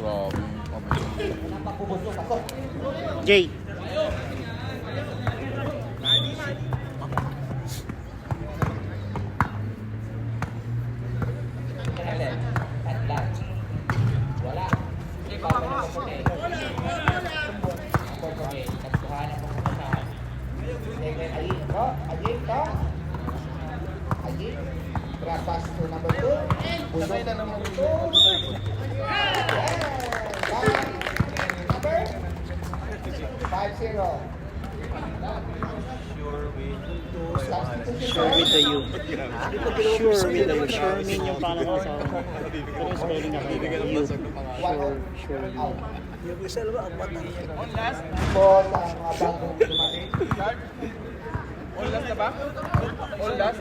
Grabe. Napapubusok ako. Jay. Tatlan. Wala. Ikaw na ako puti. Okay, nagkuhanan mo sa pasahan. Sige, Ayin ko. Ayin ko. Ayin. Trapas to number 2. Busok na number 2. Number 5-0. Sure with the U. Sure with the U. Sure mean yung pangalan sa pero spelling ako. U. Sure U. Yung isa lang ang bata. Po sa mga bagong dumating. All last na ba? All last?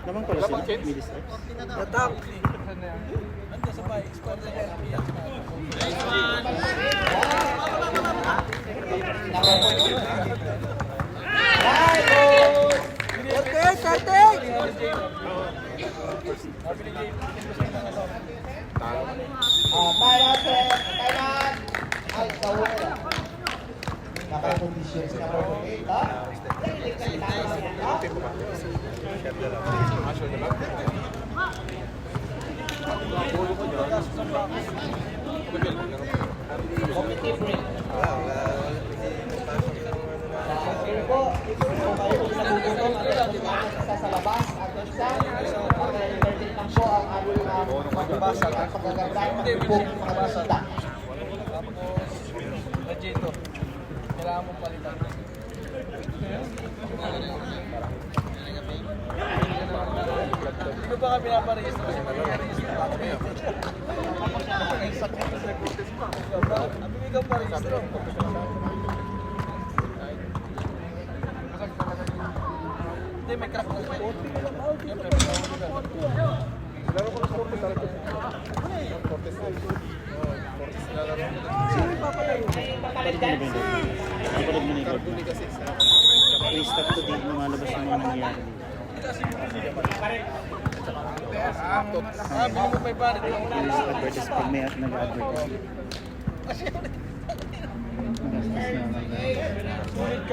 Naman pala sila. Midi steps. Tatak. Karte! Para sa kailan ay kawala. Nakakondisyon si number 48, ha? Nalilig na ilangan yan, ha? Competitive ring. Dahil po, kung kayo nagugutom at isa sa labas at isa, pag-entertain lang po ang aming magbabasa at pagkagandaan ng po mga bisita. Rajito, kailangan mong palitan. Hindi ko ba ka pinaparehistro kasi mag-i-rehistro ako. Abigay ka parehistro. Hindi, may crack na ito. Siyempre, may Laro ko ng Fortes talaga. Fortes na. Fortes na laro ko. Papalit dyan. Kapalad mo na ikaw. Carboni kasi. Restart to date lumalabas yung mga nangyayari dito. bili mo 500. Release advertise pag may nag-advertise.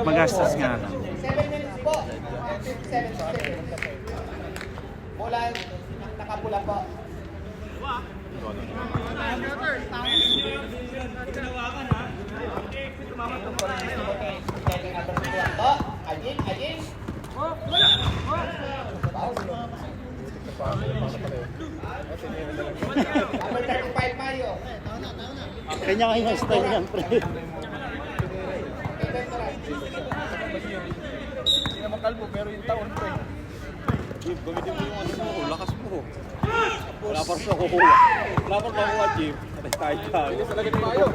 Magastos nga lang. 7 minutes po. 57 seconds. Mula nakapula po. Ajin, ajin. Number 35 Mayo. Kanya-kanya style yan, pre. Hindi naman kalbo, pero yung taon ko eh. Jeep, gamitin mo yung ano mo, lakas mo. Wala pa rin ako kuha. Wala pa rin ako kuha, Jeep. Patay tayo dyan. Bilis talaga ni Mayo.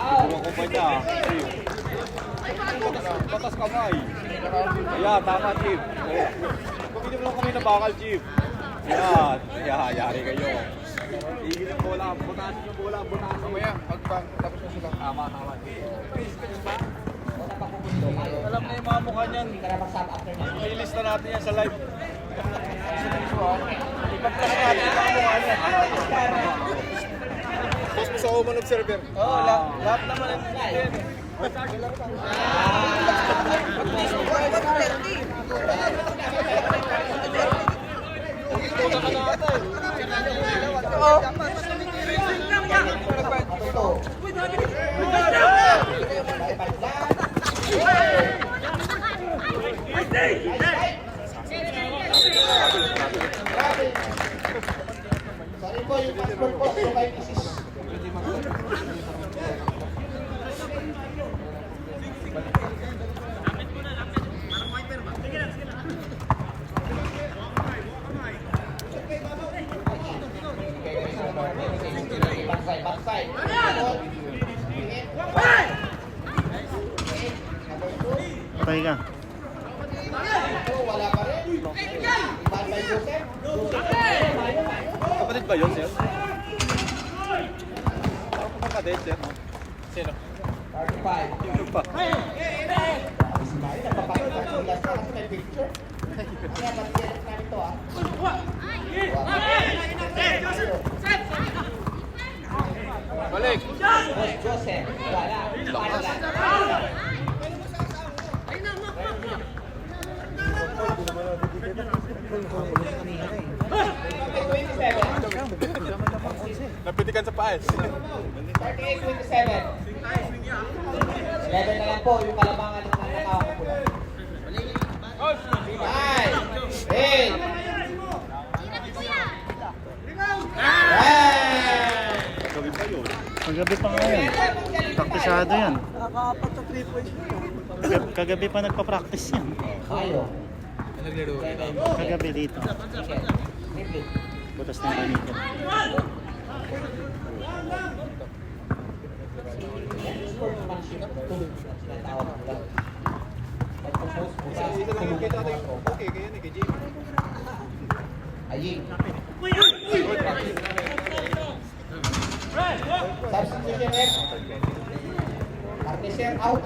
Kuha ko pa niya. Jeep. Batas kamay. Ayan, tama, Jeep. Gamitin mo lang kami na bakal, Jeep. Ayan. Ayan, yari kayo. Tigil yung bola. Butasin yung bola. Butasin. Mamaya, tapos na sila. Tama. Alam na yung mga mukha niyan. Ilista natin yan sa live. Ipagkala natin yung mga mukha niyan. Tapos mo sa Oman Observer. Oo, lahat naman ang din. Sorry po, yung passport po, so kay Mrs. Backside. Patay ka. Wala pa rin. Iban by Joseph. Kapatid ba yun, sir? Ako kapatid, sir. Sino? 35. Yung pa. Ismail, nagpapakita ng last na kasi may picture. Kaya mag-select namin ito, ah. Balik. Boss Joseph. Wala. Napitikan sa paes. 38-27. 11 na lang po yung kalamangan ng nakakapula. 5, 8. Sabi pa yun. Kagabi pa nga yan. Praktisado yan. Nakaka-apat na 3 points. Kagabi pa nagpa-practice yan. Ayo. Kagabi dito. Butas na yung kanito. Isa lang yung kita natin. Okay, kaya ni KJ. Aying. Substitution rep. Artiser out.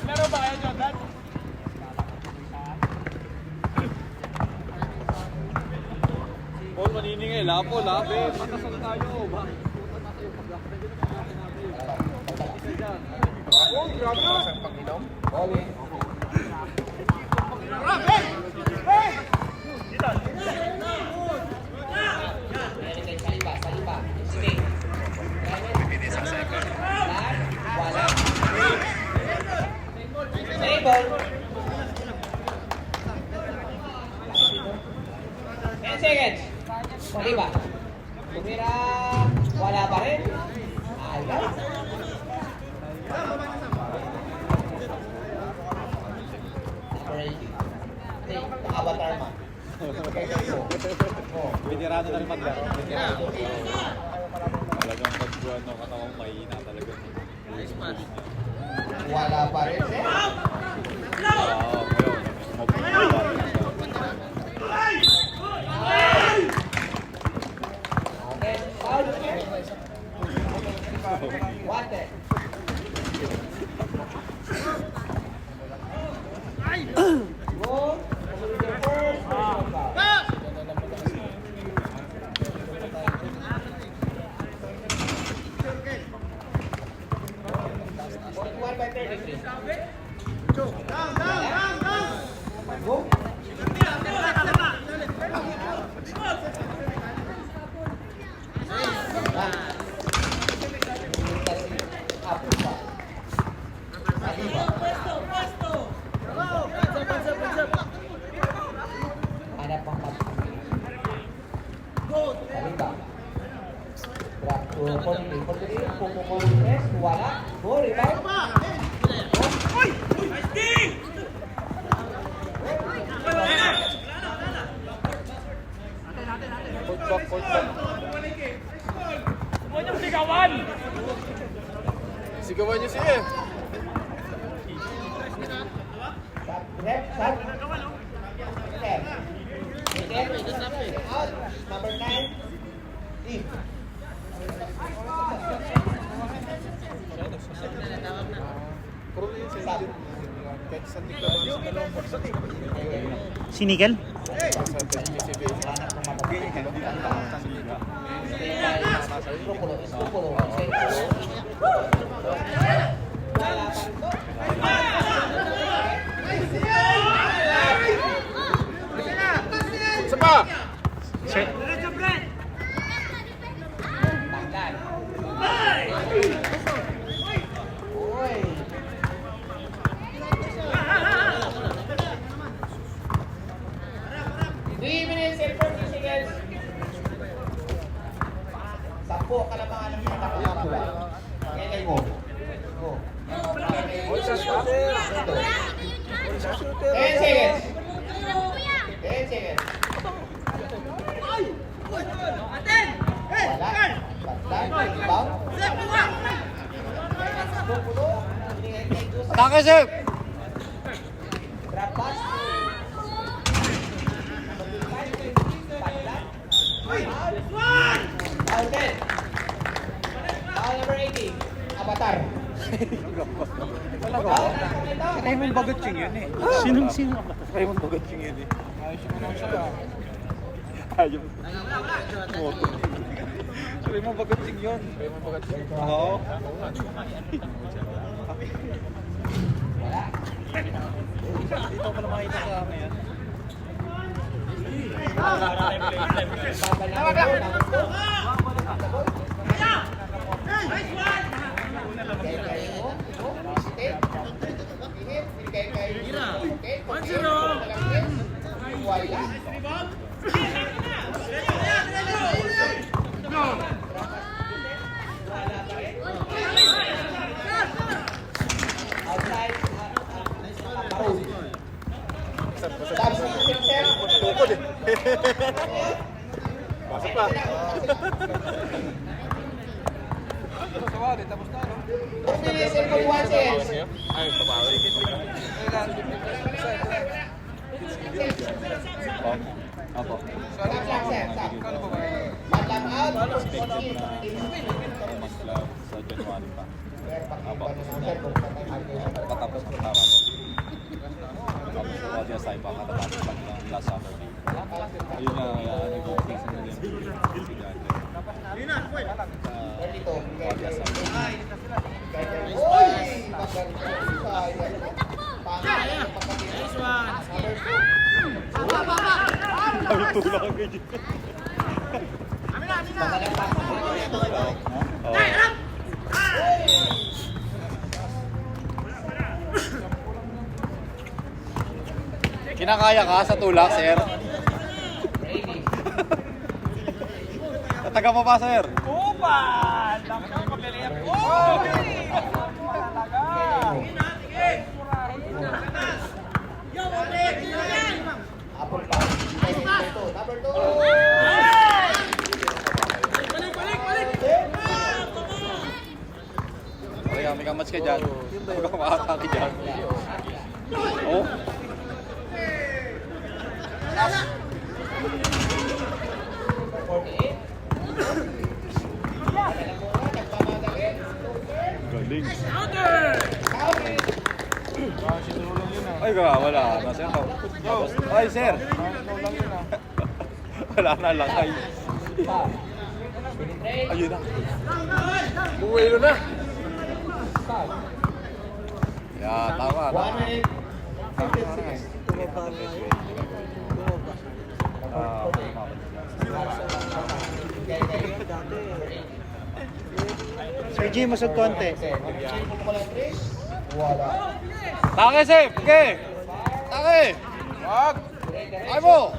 Meron ba kayo, Jordan? Paul, maniningay. Lapo, labi. Patasan tayo. Bakit? Bowling. Saliba. Sige. Wala. Play ball. 10 seconds. Saliba. Tumira. Wala pa rin. Ayos. Number 80. Avatar man. Veterano na rin maglaro. Talagang pagbuhan ng katawang mahina talaga. Wala pa rin. Okay, foul. Water. Go. First. Go. Hanap ang Saliba. Drop to Ponte. Ponte. Pupukul press. Wala. Go. Rebound. Huwag niyong sigawan! Sigawan niyo siya. Rep. Sat. Step. Out. Number 9. In. Puro na yun sa injury. Kahit sa tigla ba sa dalawang sa Sinigal? Isa pa! Oy. Minutes and 40 seconds. 10 kalamangan ng mga nakakuha. Kaya mo. Go. 10 seconds. 10 seconds. Wala. Batlan. Rebound. Taka, sir! Drop pass. Foul 10. Foul number 80. Avatar. Raymond Bagotching yun eh. Sino? Raymond Bagotching yun eh. Ayaw. Moto. Raymond Bagotching yun. Raymond Bagotching. Oo. Wala. Dito ko na makita sa amin yan. Tukod eh. Pasok pa. Tapos na, no? 2 minutes and 41 seconds. Ay, pabawi. Opo. Stop, stop. Batam out. Mas club sa January pa. Apo. Sir, kung saan tayo kayo sa Patapos ko tama po. Tapos ko audio sa iba katapos lang ng last summer. Ayun na, nag-fix na din. 32. Audio sa Uy! Sayang. Pangit. Number 2. tulak ang ganyan. Kinakaya ka sa tulak, sir? Tataga mo pa, sir? Upan! Laki ng paglaliyap. Oh! Apple pa. Number 2. Kaya may kamats ka dyan. Huwag kang makakaki dyan. Oh. Galing. Ay ka, wala na sir. Tapos, ay sir. Wala na lang ay. Ayun na. Buwelo na. Ya, tama. 1 minute. 15 seconds. Tumaba nga yun. Tumaba. Dati. Sir G, masod konti. Wala. Take, sir. Okay. Take. Wag. Ay mo.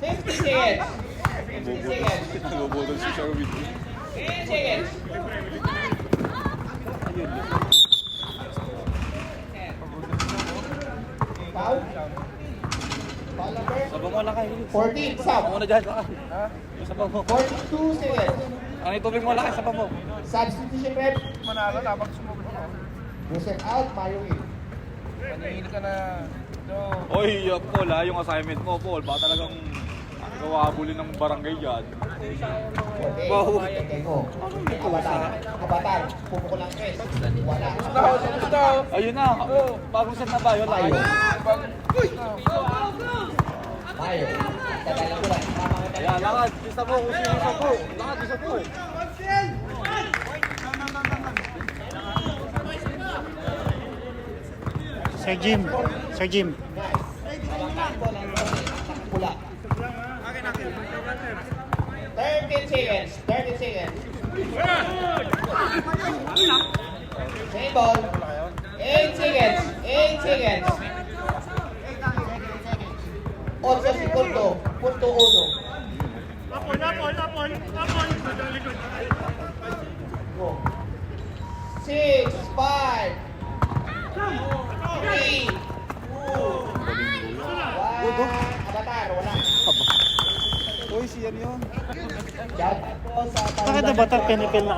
50 seconds. 15 seconds. Nagubudol si Sherwin. 10 seconds. Foul. Foul number Sabaw mo lang kayo. 14. Sub. Ako na dyan. Sabaw mo. 42 seconds. Ang itubig mo lang sabaw mo. Substitution rep. Manalo na pag sumubok ako. Booster out. Mayo in. Paningin ka na. Oy, Paul ha, yung assignment mo, Paul. Baka talagang gawabulin ng barangay dyan. Wow. Kabatar. Kabatar. Pumukul ang press. Wala. Ayun na. Bagong set na ba? Yun lang. Mayo. Mayo. Dadala ko lang. Ayan, lakad. Isa po. Isa po. Lakad, isa po. Sir Jim. Sir Jim. Pula. 13 seconds. 30 seconds. Same ball. 8 seconds. 8 seconds. 8 segundo. Punto 1. Go. 6, 5, 3, 2, 1. Avatar, wala. Uy, siyan yun. Shout out po sa Bakit na bata pinipil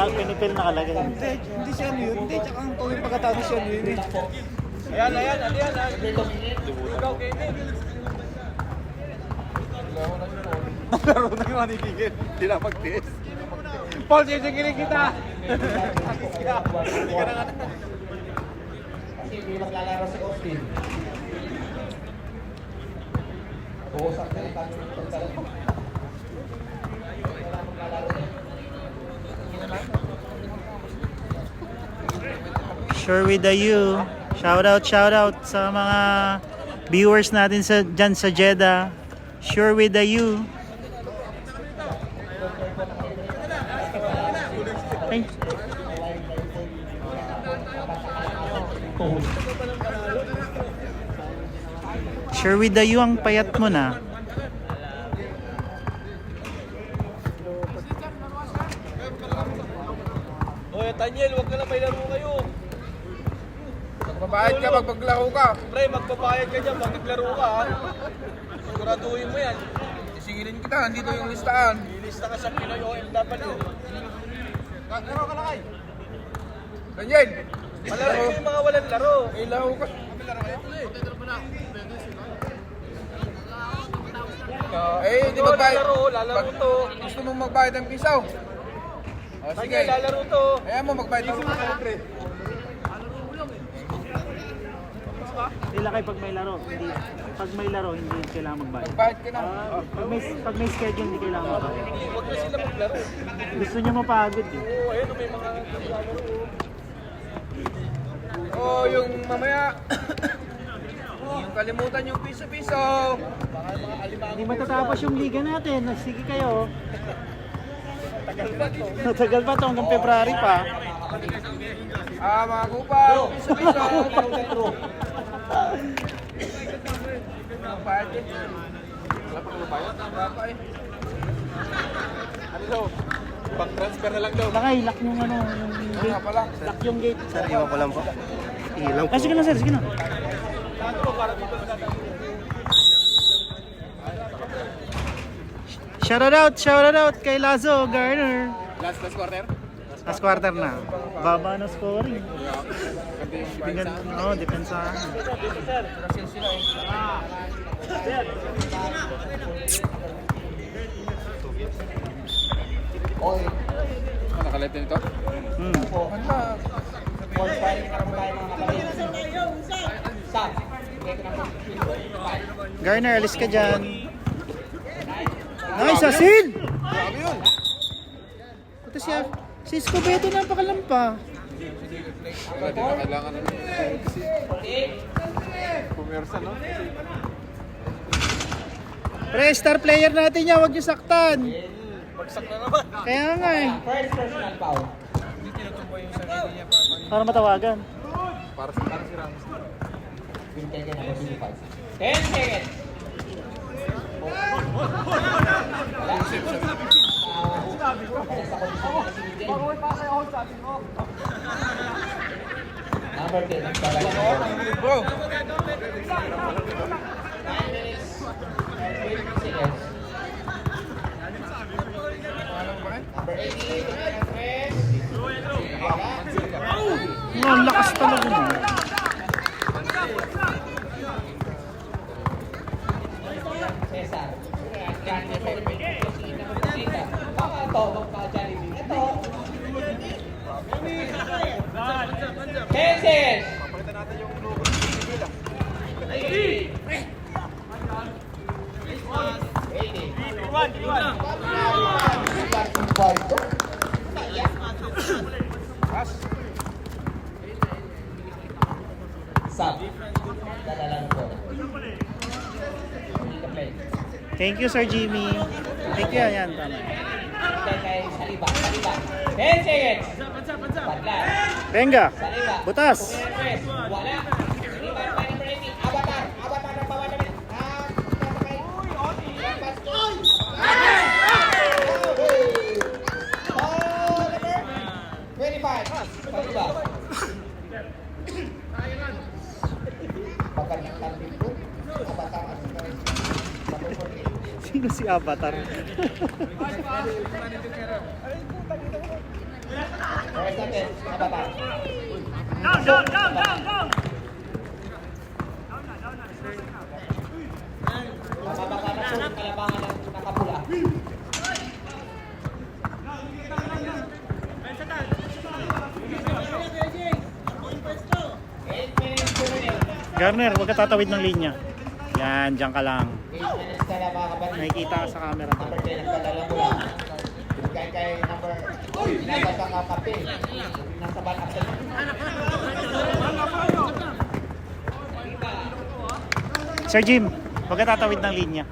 nakalagay? Hindi siya ano yun. Hindi, tsaka ang tuwing pagkatapos siya ano yun. Ayan. Ikaw, Kevin. Laro na yung manibigin. Hindi lang mag-test. Paul, sisigilin kita! Kasi hindi maglalaro si Austin. Uusap na yung kami ng talaga. Sure with the you. Shout out sa mga viewers natin dyan sa Jeddah. Sure with the you. Ay. Sure with the you ang payat mo na. Oy, Tanyel, huwag ka na may laro kayo. Magbabayad ka pag maglaro ka. Pre, magbabayad ka dyan pag naglaro ka, ha? Siguraduhin mo yan. Isingilin kita, nandito yung listahan. Ilista ka sa Pinoy OFW. Laro ka na kay. Ganyan. Malaro ko yung mga walang laro. May laro ka. Eh, di Ito, magbayad. lalaro to. Gusto mong magbayad ng pisaw. Sige, lalaro to. Ayan mo, magbayad ako. Sila kayo pag may laro. Hindi, pag may laro, hindi kailangan magbayad. Magbayad ka na. Pag may schedule, hindi kailangan magbayad. Huwag na sila maglaro. Gusto niya mapagod eh. Oo, ayun, may mga oh, yung mamaya. Yung kalimutan yung piso-piso. Hindi matatapos yung liga natin. Sige kayo. Matagal pa to hanggang February pa. Mga kupaw, piso-piso. Bayad eh. Wala pa kang bayad? Wala pa eh. Ano daw? Pag-transfer na lang daw. Lakay, lock yung ano, yung Nga gate. pala. Lock yung gate. Sir, iwan ko lang po. Ilang po. Sige na sir, sige na. Shout out kay Lazo Garner. Last quarter? Last quarter na. Baba na scoring. Ganda yung Tingnan, no, depensa. All Nakalit din ito? Ganda. All five na naman tayo mga kapatid. Stop. Ito na po. Garner, alis ka dyan. Nice, asin! Grabe yun! Ito siya. Si Escobedo napakalampa. Wala din na kailangan ng pumersa, no? Pre, star player natin yan, huwag niyo saktan. Bagsak na naman. Kaya nga eh. First personal foul. Hindi tinutumboy yung sarili niya para Para matawagan. Para si Ramos. Yung tayo na number 25. 10 seconds. Number 10. bro. 9 minutes. 50 seconds. Number 18. Ang lakas talaga mo. Cesar. Baka tolong ka dyan. Ito. 10 seconds. Sub. Dalalang ko. Thank you, Sir Jimmy. Thank you, yan. Tama. Kay Saliba. 10 seconds. Padlan. Venga. Saliba. Butas. Press. Wala. Saliba by number 18. Avatar. Avatar ng bawat namin. Sasakay. Lampas ko. Oh, number 25. Saliba. Pagkakang dito. Avatar. Sino si Avatar? First natin. Avatar. Mababa na po. Kalabangan ng nakapula. Garner, huwag ka tatawid ng linya. Yan, dyan ka lang. 8 minutes na lang mga kapatid. Nakikita ka sa camera. Number 10, nagpadala mo lang. Kay number... Nabasa nga kape. Nasa ban absent. Sir Jim, huwag ka tatawid ng linya.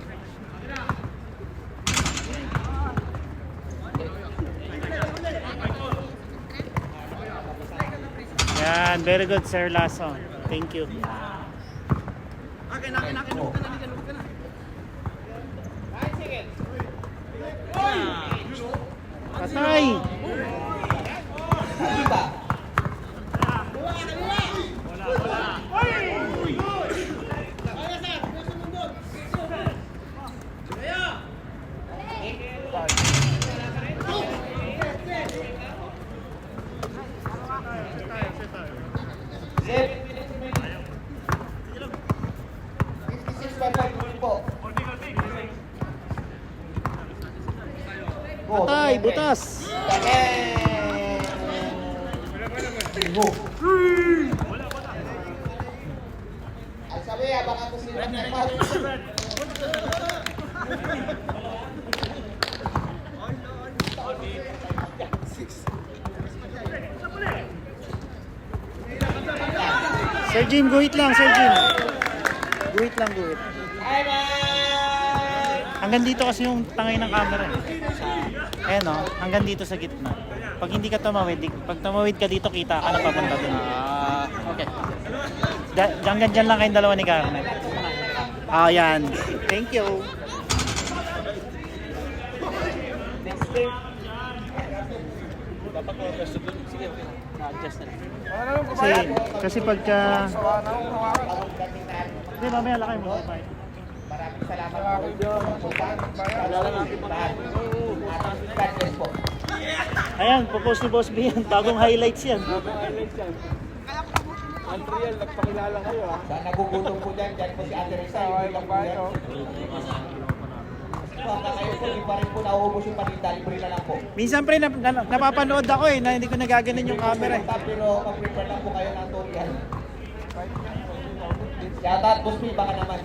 Yan, very good Sir Lasso. Thank you. Patay! Iba. Patay, butas! Patay! Iho. Ang sabi, abang ako si Rahman. Sir Jim, guhit lang, Sir Jim. Guhit lang, guhit. Hanggang dito kasi yung tangay ng camera. Ayan o, hanggang dito sa gitna. Pag hindi ka tumawid, pag tumawid ka dito, kita ka na papunta dun. Okay. Hanggang dyan lang kayong dalawa ni Carmen. Ayan. Thank you. Kasi pagka... Hindi, mamaya lakay mo. Maraming salamat po. God bless po. Ayan, popost ni Boss B yan. Bagong highlights yan. Andriel, nagpakilala kayo ah. Sa nagugutom po dyan po si Ate Risa. Yung lang po yan. Hanggang ngayon po, hindi pa rin po nauubos yung paninda. Libre na lang po. Minsan pre, napapanood ako na hindi ko nagaganon yung camera eh. Pero mag-prepare lang po kayo ng tutorial. Shoutout, Boss B, baka naman.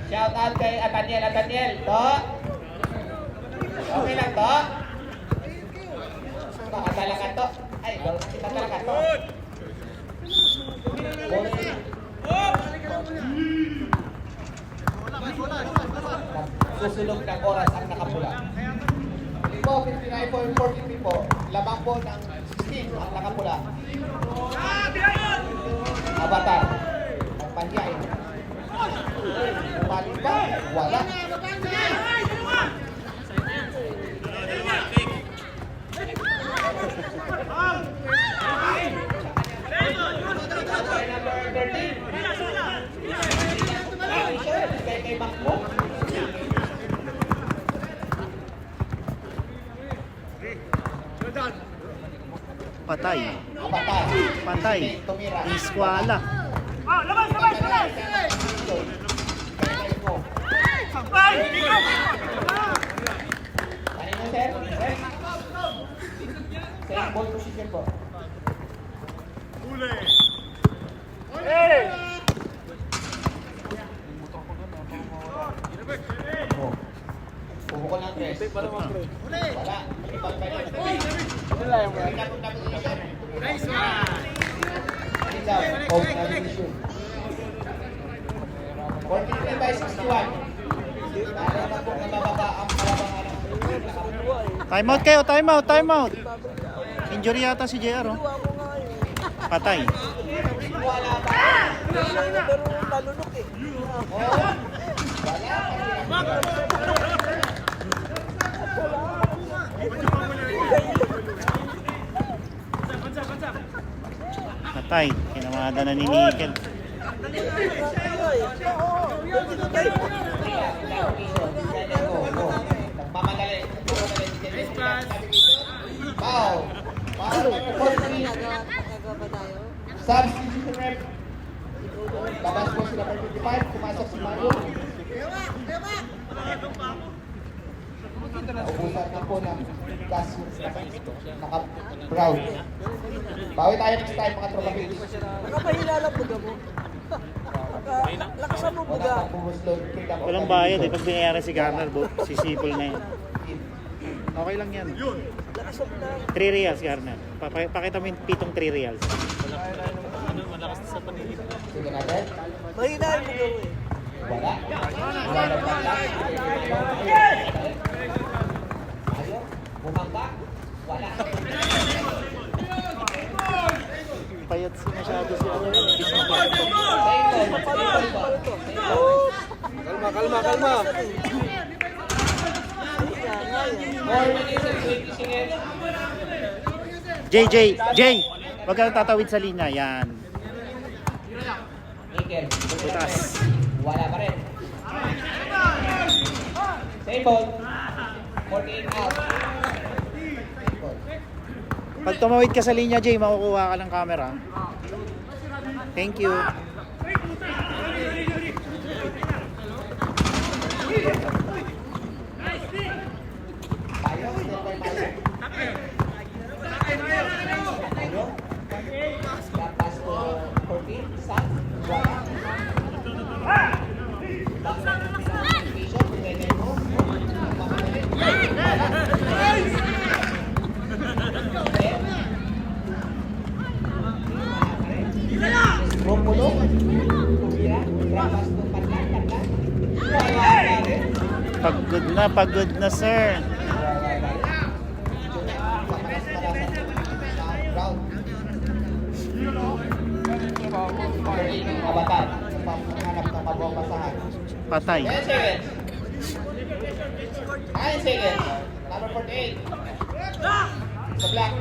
Shoutout kay Ataniel. To? Okay lang to? Baka talaga to? Ay, kita talaga to. Susulog ng oras ang nakapula. Hindi po, 59.43 po. Lamang po ng 16 ang nakapula. Avatar. Ang panyain. Balik ba? Wala. Kay Makmo. Patay. Patay. Patay. Iskwala. Kanino, sir? Sir, ball position po. Pumukol ng tres. Wala. Nice one! Off na division. 43 by 61. Para na po nabababa ang kalabangan ng Time out kayo, time out. Injury yata si JR oh. Patay. wala pa. Pero nalunok eh. Patay. Kinamada na ni Nickel. Nagmamadali. Wow. Substitution rep. Labas po sila per 55. Pumasok si Mario. Naubusan na po ng gas naka-brown. Bawi tayo next time mga tropa Philips. Nakapahila lang buga mo. Lakasan mo Wala buga. pang bumuslog. Walang bayad eh. Pag binayaran si Garner, sisipol na yan. Okay lang yan. Lakasan mo na. 3 reals, Garner. Pakita mo yung pitong 3 reals. Sige natin. Mahina yung buga mo eh. Wala. Wala na pala. Ayaw. Bumangga. Wala. Payat si masyado si ano yun. Kalma. 4 minutes and 20 seconds. Jay! Huwag kang tatawid sa linya. Yan. Nickel. Butas. Wala pa rin. Same ball. 48 out. Pag tumawid ka sa linya, Jay, makukuha ka ng camera. Thank you. Set by Mayo. Mayo. Drop pass to 14. Sam. Wala. Vision. Pinagay mo. Mamadali. Romulo. Tumira. Drop pass to Panlan. Wala. Pagod na sir. Kabatan. Panghanap ng pagbabasahan. Patay. 10 seconds. 9 seconds. Number 48. Sa black.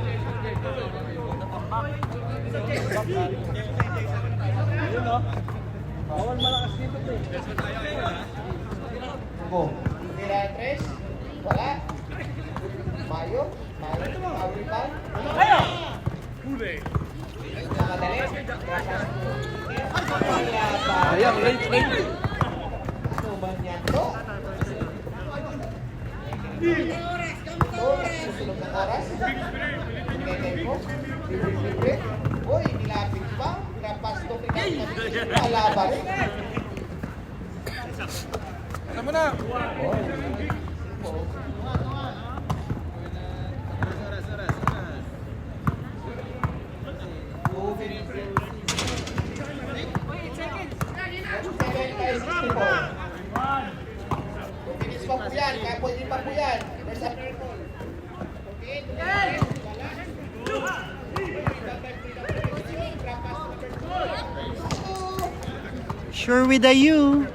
Bawal malakas dito to. Go. Tira 3. Wala. Mayo. Power pa. Namadali. Sayang, late. Suman yan to. Susunod ng oras. Pinagay mo. Libre. Uy, nilapit pa. Trapas to. Malaba rin. Ano mo na? Finish pa po yan, kaya pwede pa po yan. There's a Sure with the you.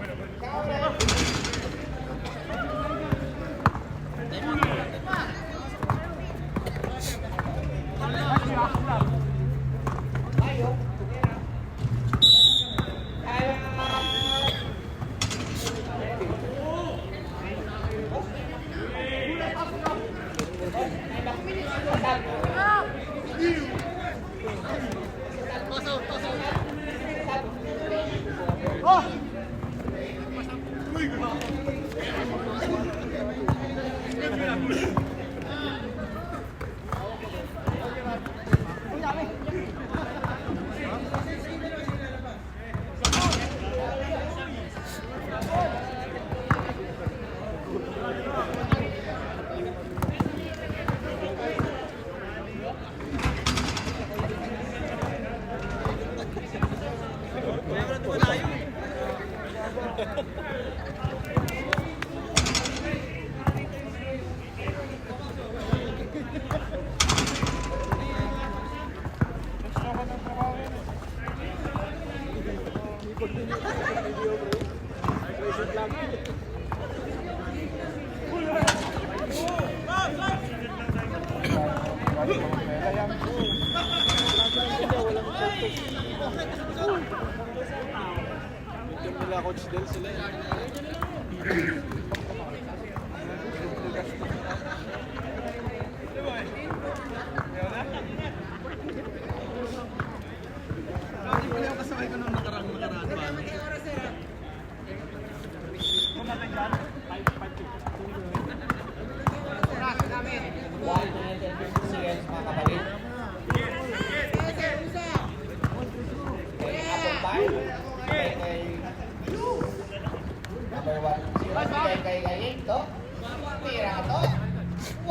Nila Coach Del sila.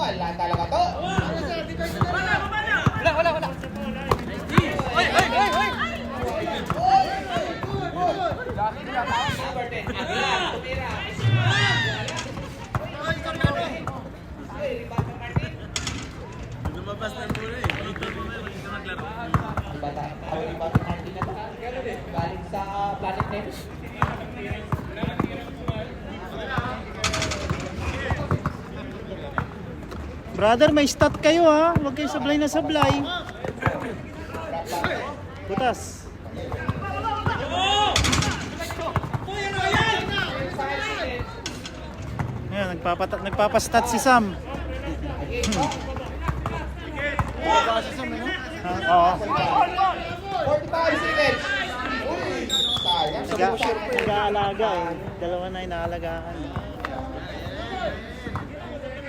Wala talaga to. Wala. Number 10. Tumira. Lumabas na muna eh. Dito maglaro. Bata. Awal ba ng Martin na to? Galing sa Planet Navy. Brother, may stat kayo ha. Huwag kayo sablay na sablay. Butas. Ayan, nagpapastat si Sam. Oo. 45 seconds. Uy, sayang. Nag-aalaga eh. Dalawa na inaalagaan.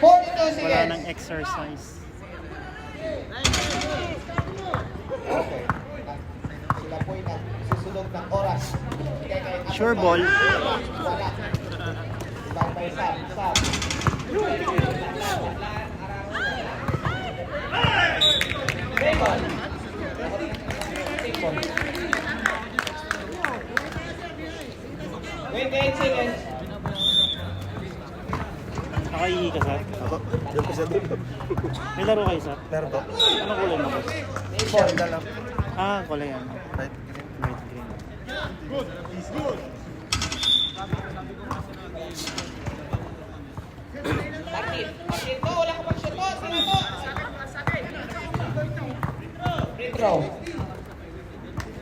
42 Wala seconds. nang exercise. Okay. Sila po'y nagsusunog ng oras. Sure ball. Wala. Ibang sab. Bacon. Bacon. 28 seconds. Nakaihi ka, sir? Ako, yung kasi doon. May laro kayo, sir? Meron ba? Ano kulay mo, boss? Shell na lang. Ah, kulay ano. Right, green. Light green. Martin, to, wala ka pag-shot to. Sino to? Free throw.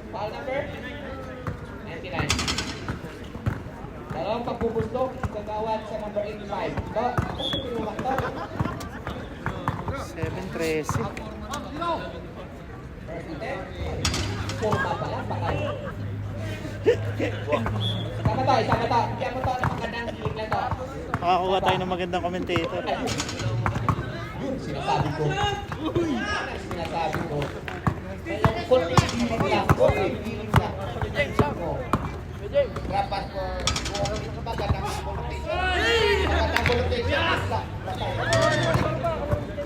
Foul number 99. Dalawang pagbubuslok, gagawad sa number 85. To, ako sa pinumak to. 7-13. Forma pala, baka. Isama to. Bigyan mo to ng magandang hilig na to. Makakuha tayo ng magandang commentator. Yun, sinasabi ko. Sinasabi ko. Kunting hilig lang. Kunting hilig lang. Dapat ko, kung magandang politics. Magandang politics. Patay.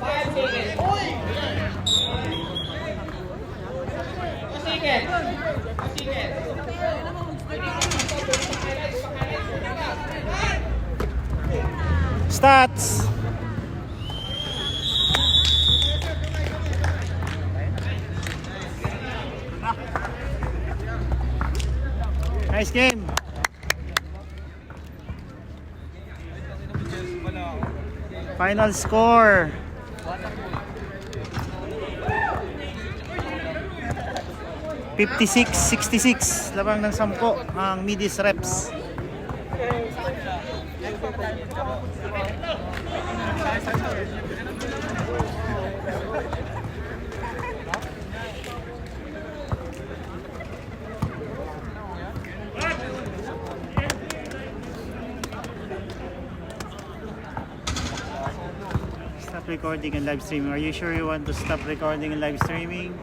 5 seconds. Uy! 2 seconds. 2 seconds. Stats! Nice game! Final score! 56-66, labang ng 10 ang Midis Reps. Stop recording and live streaming. Are you sure you want to stop recording and live streaming?